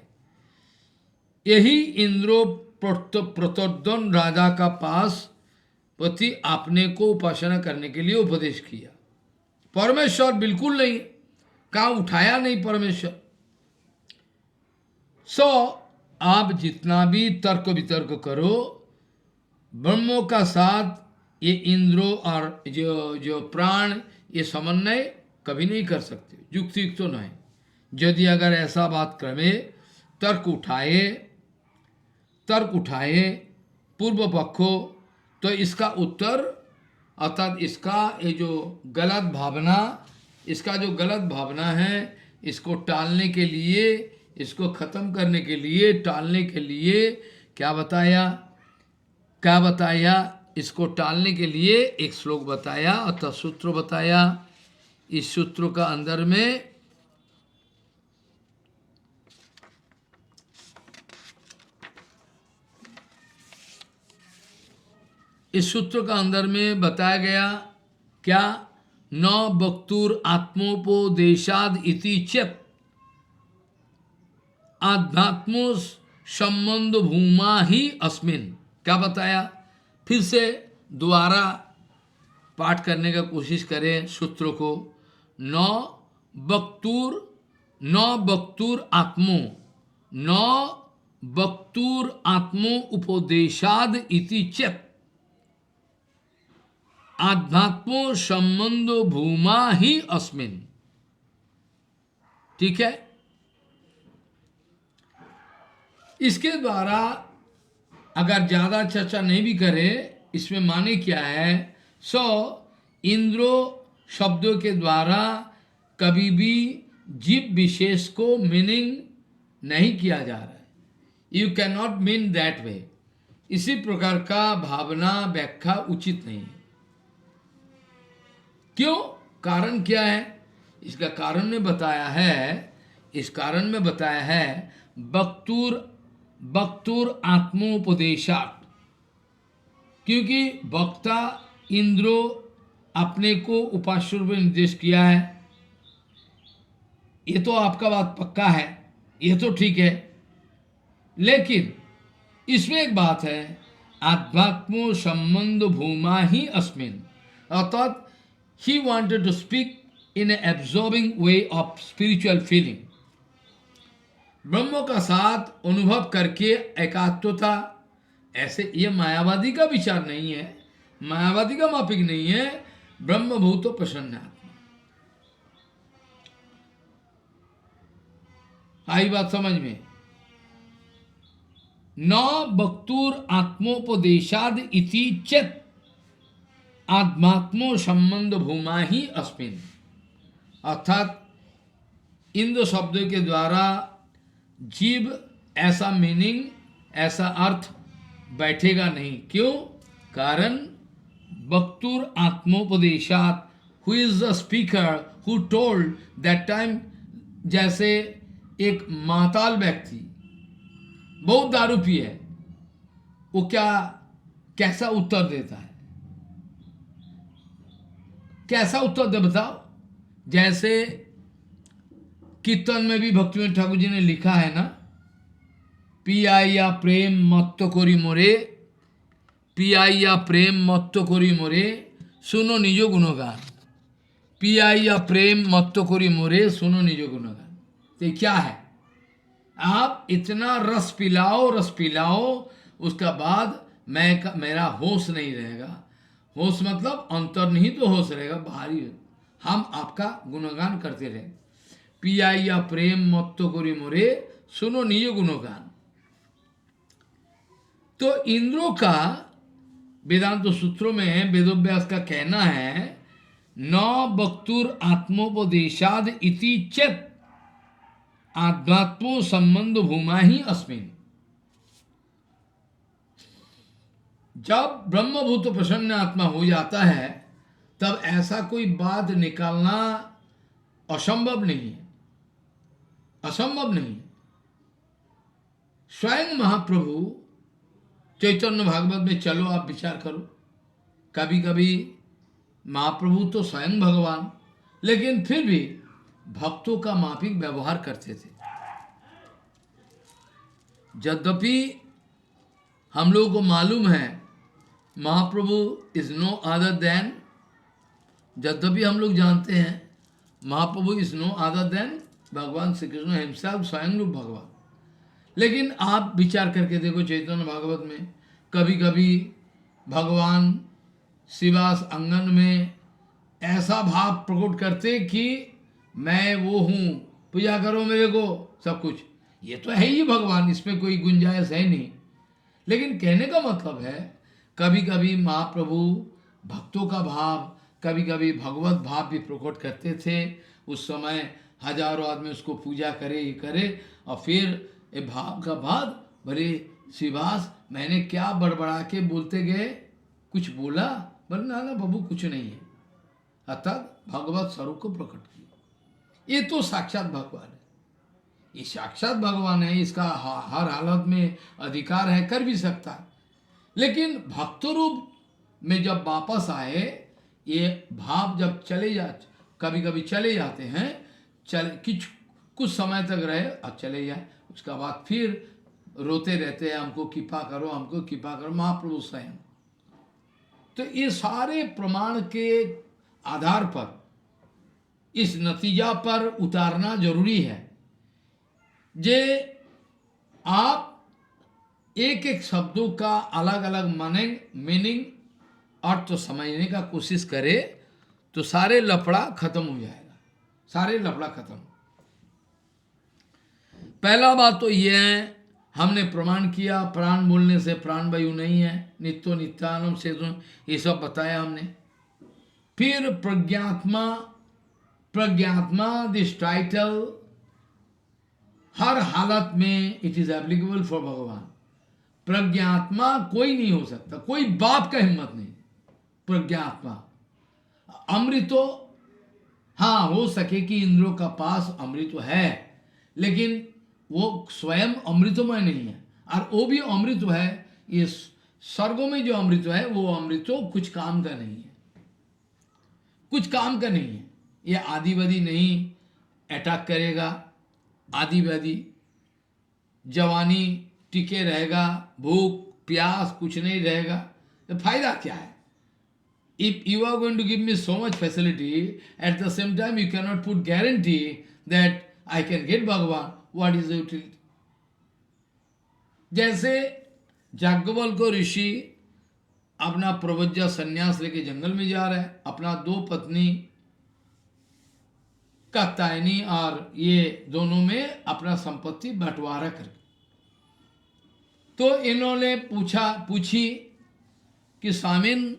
यही इंद्रो प्रतोदन राजा का पास पति अपने को उपासना करने के लिए उपदेश किया। परमेश्वर बिल्कुल नहीं, कहा उठाया नहीं परमेश्वर। आप जितना भी तर्क वितर्क करो, ब्रह्मों का साथ ये इंद्रो और जो प्राण, ये समन्वय कभी नहीं कर सकते, युक्ति तो नहीं। यदि अगर ऐसा बात क्रमे तर्क उठाए पूर्व पक्षो, तो इसका उत्तर अर्थात इसका ये जो गलत भावना, इसका जो गलत भावना है, इसको टालने के लिए, इसको खत्म करने के लिए, टालने के लिए क्या बताया? इसको टालने के लिए एक श्लोक बताया अर्थात सूत्र बताया। इस सूत्र का अंदर में बताया गया क्या? न वक्तुर आत्मोपदेशाद इति चेत आध्यात्मो संबंध भूमा ही अस्मिन। क्या बताया? फिर से दोबारा पाठ करने का कोशिश करें सूत्र को। न वक्तुर आत्मो न वक्तुर आत्मो उपदेशाद इति चेत आध्यात्मो संबंध भूमा ही अस्मिन। ठीक है, इसके द्वारा अगर ज्यादा चर्चा नहीं भी करे, इसमें माने क्या है? इंद्रो शब्दों के द्वारा कभी भी जीव विशेष को मीनिंग नहीं किया जा रहा है। You can not mean that way. इसी प्रकार का भावना व्याख्या उचित नहीं है। क्यों? कारण क्या है? इसका कारण में बताया है, इस कारण में बताया है वक्तुर आत्मोपदेशात। क्योंकि वक्ता इंद्रो अपने को उपास्य रूप में निर्देश किया है। ये तो आपका बात पक्का है, ये तो ठीक है, लेकिन इसमें एक बात है, आध्यात्मो संबंध भूमा ही अस्मिन, अर्थात he wanted to speak in an absorbing way of spiritual feeling। ब्रह्म का साथ अनुभव करके एकात्मता, ऐसे ये मायावादी का विचार नहीं है, मायावादी का मापिक नहीं है। ब्रह्म भूतो प्रसन्न आत्मा। आई बात समझ में? न वक्तुर आत्मोपदेशाद इति चेत आत्मात्मो संबंध भूमा ही अस्मिन, अर्थात इंद्र शब्द के द्वारा जीव ऐसा मीनिंग, ऐसा अर्थ बैठेगा नहीं। क्यों? कारण वक्तुर आत्मोपदेशात, who is the speaker who told that time. जैसे एक माताल व्यक्ति बहुत दारू पिए, वो कैसा उत्तर देता है? कैसा उत्तर दे बताओ? जैसे कीर्तन में भी भक्तिविनोद ठाकुर जी ने लिखा है ना, पियाइया प्रेम मत्त करी मोरे, पियाइया प्रेम मत्त करी मोरे, सुनो निजो गुणगान। पियाइया प्रेम मत्त करी मोरे, सुनो निजो गुणगान। तो क्या है? आप इतना रस पिलाओ, उसका बाद मेरा होश नहीं रहेगा। होश मतलब अंतर्निहित तो होश रहेगा, बाहरी हम आपका गुणगान करते रहे। पियाइया प्रेम मत्तो करी मोरे, सुनो निज गुणगान। तो इंद्रों का वेदांत सूत्रों में वेदोव्यास का कहना है, न वक्तुर आत्मोपदेशाद इति चेत आध्यात्मो संबंध भूमा ही अस्मिन। जब ब्रह्मभूत प्रसन्न आत्मा हो जाता है, तब ऐसा कोई बात निकालना असंभव नहीं है, असंभव नहीं। स्वयं महाप्रभु चैतन्य भागवत में चलो आप विचार करो, कभी कभी महाप्रभु तो स्वयं भगवान, लेकिन फिर भी भक्तों का माफिक व्यवहार करते थे। यद्यपि हम लोगों को मालूम है महाप्रभु इज नो अदर देन, यद्यपि हम लोग जानते हैं महाप्रभु इज नो अदर देन भगवान श्री कृष्ण हिमसेल्फ, स्वयं रूप भगवान। लेकिन आप विचार करके देखो चैतन्य भागवत में कभी कभी भगवान शिवास आंगन में ऐसा भाव प्रकट करते कि मैं वो हूँ, पूजा करो मेरे को, सब कुछ। ये तो है ही भगवान, इसमें कोई गुंजाइश है नहीं। लेकिन कहने का मतलब है कभी कभी महाप्रभु भक्तों का भाव, कभी कभी भगवत भाव भी प्रकट करते थे। उस समय हजारों आदमी उसको पूजा करे, ये करे, और फिर ये भाव का बाद, बोले शिवास मैंने क्या बड़बड़ा के बोलते गए, कुछ बोला? बोले ना ना बाबू कुछ नहीं है। अर्थात भगवत स्वरूप को प्रकट किया। ये तो साक्षात भगवान है, ये साक्षात भगवान है, इसका हर हालत में अधिकार है, कर भी सकता है। लेकिन भक्त रूप में जब वापस आए, ये भाव जब चले जा, कभी कभी चले जाते हैं, कुछ समय तक रहे और चले जाए, उसका बाद फिर रोते रहते हैं, हमको कृपा करो, हमको कृपा करो, महाप्रभु स्वयं। तो ये सारे प्रमाण के आधार पर इस नतीजा पर उतारना जरूरी है। जे आप एक एक शब्दों का अलग अलग मीनिंग अर्थ तो समझने का कोशिश करे तो सारे लफड़ा खत्म हो जाएगा, सारे लफड़ा खत्म। पहला बात तो यह है, हमने प्रमाण किया प्राण बोलने से प्राण वायु नहीं है, नित्यो नित्यानंद से ये सब बताया हमने। फिर प्रज्ञात्मा, प्रज्ञात्मा दिस टाइटल हर हालत में इट इज एप्लीकेबल फॉर भगवान। प्रज्ञात्मा कोई नहीं हो सकता, कोई बाप का हिम्मत नहीं। प्रज्ञात्मा अमृतो, हाँ हो सके कि इंद्रों का पास अमृत है, लेकिन वो स्वयं अमृतमय नहीं है, और वो भी अमृत है, ये स्वर्गों में जो अमृत है वो अमृत कुछ काम का नहीं है, कुछ काम का नहीं है। ये आदिवादी नहीं अटैक करेगा, आदिवादी जवानी टिके रहेगा, भूख प्यास कुछ नहीं रहेगा, तो फायदा क्या है? If you are going to give me so much facility, at the same time you cannot put guarantee that I can get Bhagavan, what is the utility? जैसे याज्ञवल्क्य को ऋषि अपना प्रवज्जा संन्यास लेके जंगल में जा रहा है, अपना दो पत्नी कात्यायनी और ये दोनों में अपना संपत्ति बंटवारा करके, तो इन्होंने पूछी कि स्वामिन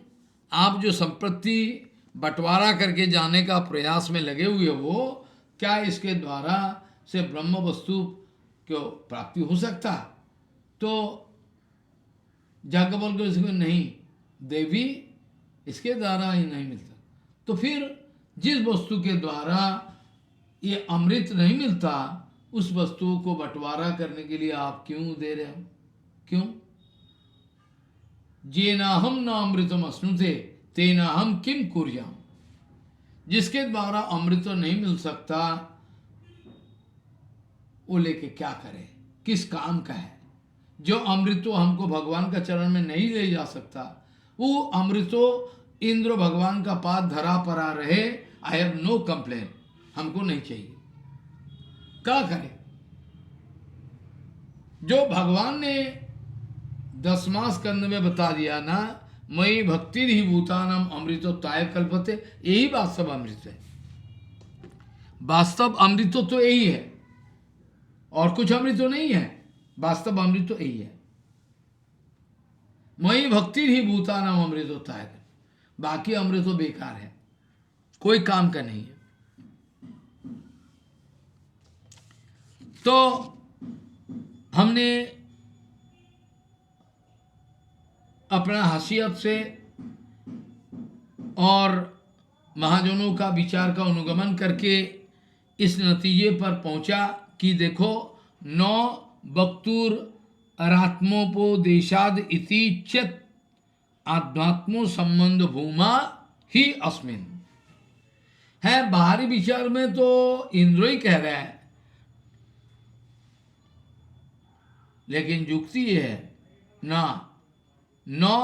आप जो संपत्ति बंटवारा करके जाने का प्रयास में लगे हुए हो, क्या इसके द्वारा से ब्रह्म वस्तु को प्राप्ति हो सकता? तो याज्ञवल्क्य को नहीं, देवी इसके द्वारा ही नहीं मिलता। तो फिर जिस वस्तु के द्वारा ये अमृत नहीं मिलता, उस वस्तु को बंटवारा करने के लिए आप क्यों दे रहे हो? क्यों? जेना हम न अमृतम अश्नुते तेना हम किम कुर्याम। जिसके द्वारा अमृत नहीं मिल सकता, वो लेके क्या करे, किस काम का है? जो अमृतो हमको भगवान का चरण में नहीं ले जा सकता, वो अमृतो इंद्र भगवान का पाद धरा परा रहे, आई हैव नो कंप्लेन, हमको नहीं चाहिए। क्या करे? जो भगवान ने 10वां स्कंद में बता दिया ना, मई भक्ति ही भूतानम अमृतो ताय कल्पते, यही वास्तव अमृत है। वास्तव अमृत तो यही है, और कुछ अमृत तो नहीं है, वास्तव अमृत तो यही है। मई भक्ति ही भूतानम अमृत होता है, बाकी अमृत तो बेकार है, कोई काम का नहीं है। तो हमने अपना हसीयत से और महाजनों का विचार का अनुगमन करके इस नतीजे पर पहुंचा कि देखो, 9 वक्तुर अरात्मोपदेशाद इति चेत आध्यात्मो संबंध भूमा ही अस्मिन है। बाहरी विचार में तो इंद्र ही कह रहा है, लेकिन युक्ति ये है ना, 9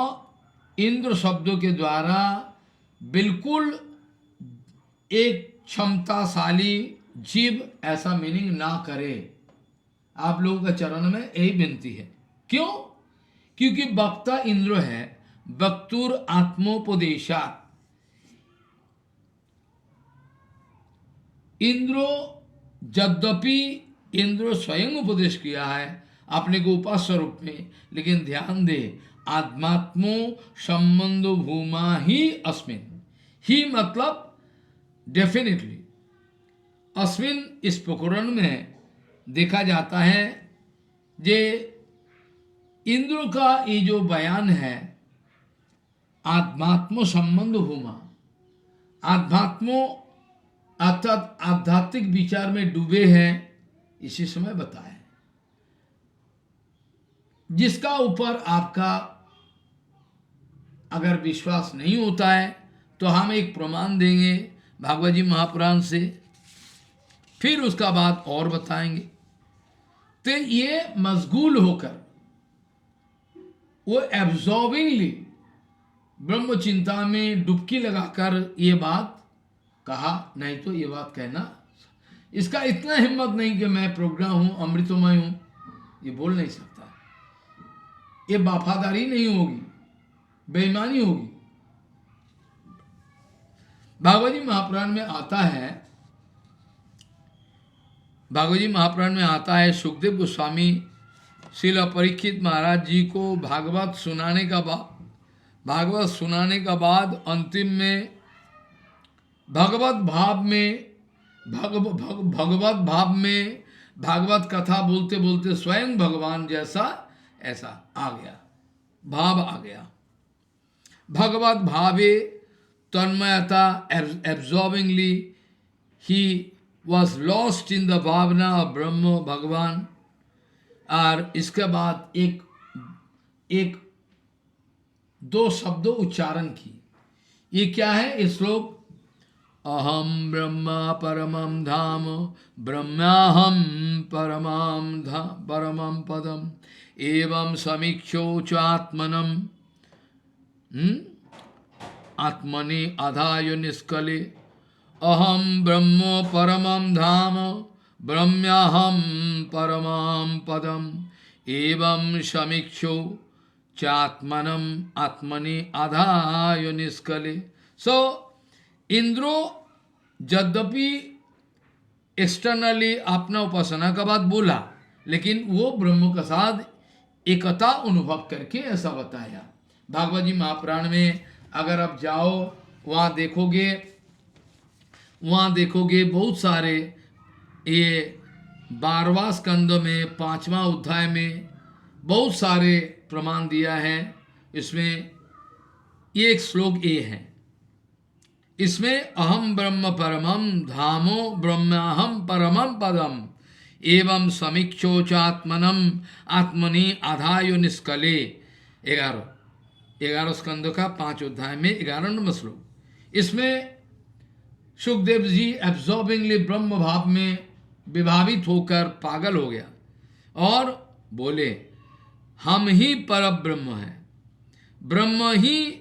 इंद्र शब्दों के द्वारा बिल्कुल एक क्षमताशाली जीव ऐसा मीनिंग ना करे। आप लोगों का चरण में यही विनती है। क्यों? क्योंकि वक्ता इंद्र है, वक्तुर आत्मोपदेशा। इंद्रो यद्यपि इंद्र स्वयं उपदेश किया है अपने को उपास्य रूप में, लेकिन ध्यान दे, आत्मात्मो संबंधो भूमा ही अस्मिन, ही मतलब डेफिनेटली अस्मिन इस प्रकरण में देखा जाता है। जे इंद्र का ये जो बयान है, आत्मात्मो संबंध भूमा, आध्यात्मो अर्थात आध्यात्मिक विचार में डूबे हैं, इसी समय बताया। जिसका ऊपर आपका अगर विश्वास नहीं होता है तो हम एक प्रमाण देंगे भागवत जी महापुराण से, फिर उसका बाद और बताएंगे। तो ये मशगूल होकर वो एब्जॉर्बिंगली ब्रह्म चिंता में डुबकी लगाकर ये बात कहा, नहीं तो ये बात कहना, इसका इतना हिम्मत नहीं कि मैं प्रोग्राम हूं, अमृतमय हूं, ये बोल नहीं सकता। ये वफादारी नहीं होगी, बेईमानी होगी। भागवत जी महापुराण में आता है, भागवत जी महापुराण में आता है, सुखदेव गोस्वामी श्रील परीक्षित महाराज जी को भागवत सुनाने का बाद अंतिम में भगवत भाव में भागवत कथा बोलते बोलते स्वयं भगवान जैसा ऐसा आ गया, भाव आ गया। भगवत भावे तन्मयता, एब्जॉर्बिंगली ही was lost in the Bhavna of ब्रह्म भगवान। और इसके बाद एक दो शब्दों उच्चारण की, ये क्या है ये श्लोक, अहम ब्रह्म परमं धाम ब्रह्माहम परमं पदम एवं समीक्षो च आत्मनम आत्मनि आधाय निष्कले अहम ब्रह्म परमं धाम ब्रह्म्याहम परमं पदम एवं समीक्षो चात्मनम आत्मनि आधाय निष्कले। सो इंद्रो यद्यपि एक्सटर्नली अपना उपासना का बात बोला, लेकिन वो ब्रह्म का साथ एकता अनुभव करके ऐसा बताया। भागवत जी महापुराण में अगर आप जाओ वहाँ देखोगे बहुत सारे, ये 12वां स्कंद में 5वां अध्याय में बहुत सारे प्रमाण दिया है। इसमें ये एक श्लोक ये है, इसमें अहम ब्रह्म परमं धामो ब्रह्माहम परमं पदम एवं समीक्षो चात्मनम आत्मनि आधायो निष्कले। 11 स्कंद का 5 अध्याय में 11 नंबर श्लोक। इसमें सुखदेव जी एब्जॉर्बिंगली ब्रह्म भाव में विभावित होकर पागल हो गया और बोले, हम ही पर ब्रह्म हैं, ब्रह्म ही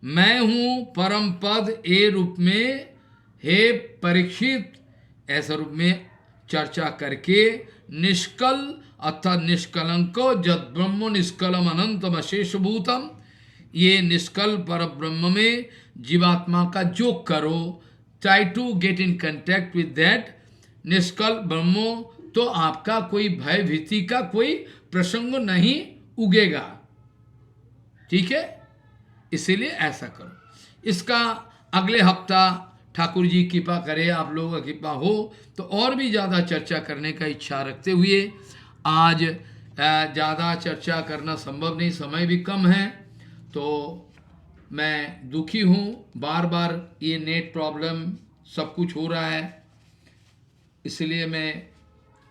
मैं हूं परम पद ए रूप में, हे परीक्षित ऐसा रूप में चर्चा करके निष्कल अर्थात निष्कलंको जद ब्रह्म निष्कलम अनंतम अशेषभूतम, ये निष्कल पर ब्रह्म में जीवात्मा का जोग करो, try to get in contact with that निष्कल ब्रह्म, तो आपका कोई भय भीति का कोई प्रसंग नहीं उगेगा। ठीक है, इसीलिए ऐसा करो। इसका अगले हफ्ता ठाकुर जी कृपा करे, आप लोगों का कृपा हो तो और भी ज़्यादा चर्चा करने का इच्छा रखते हुए, आज ज़्यादा चर्चा करना संभव नहीं, समय भी कम है, तो मैं दुखी हूँ। बार बार ये नेट प्रॉब्लम सब कुछ हो रहा है, इसलिए मैं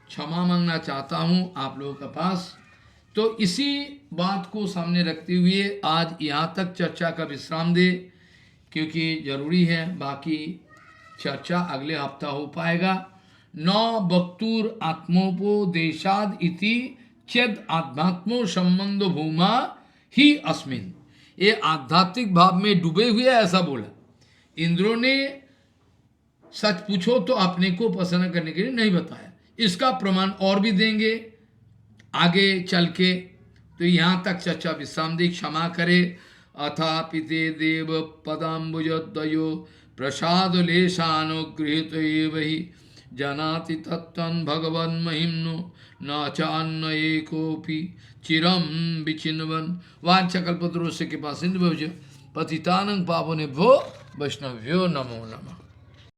क्षमा मांगना चाहता हूँ आप लोगों के पास। तो इसी बात को सामने रखते हुए आज यहाँ तक चर्चा का विश्राम दे, क्योंकि जरूरी है, बाकी चर्चा अगले हफ्ता हो पाएगा। न वक्तुर आत्मोपदेशाद इति चेद आध्यात्मो संबंध भूमा ही अस्मिन, ये आध्यात्मिक भाव में डूबे हुए ऐसा बोला। इंद्रों ने सच पूछो तो अपने को प्रसन्न करने के लिए नहीं बताया, इसका प्रमाण और भी देंगे आगे चल के। तो यहाँ तक चर्चा विश्राम दे, क्षमा करे। अथापिते देव पदाम्बुजद्वयो प्रसाद लेशानुगृहीत एव हि जानाति तत्त्वं भगवन् महिम्नो न चान्न एकोऽपि चिरं विचिन्वन्। वाञ्छाकल्पतरुस्य कृपा सिन्धुभ्यो पतितानां पावनेभ्यो वैष्णवेभ्यो नमो नमः।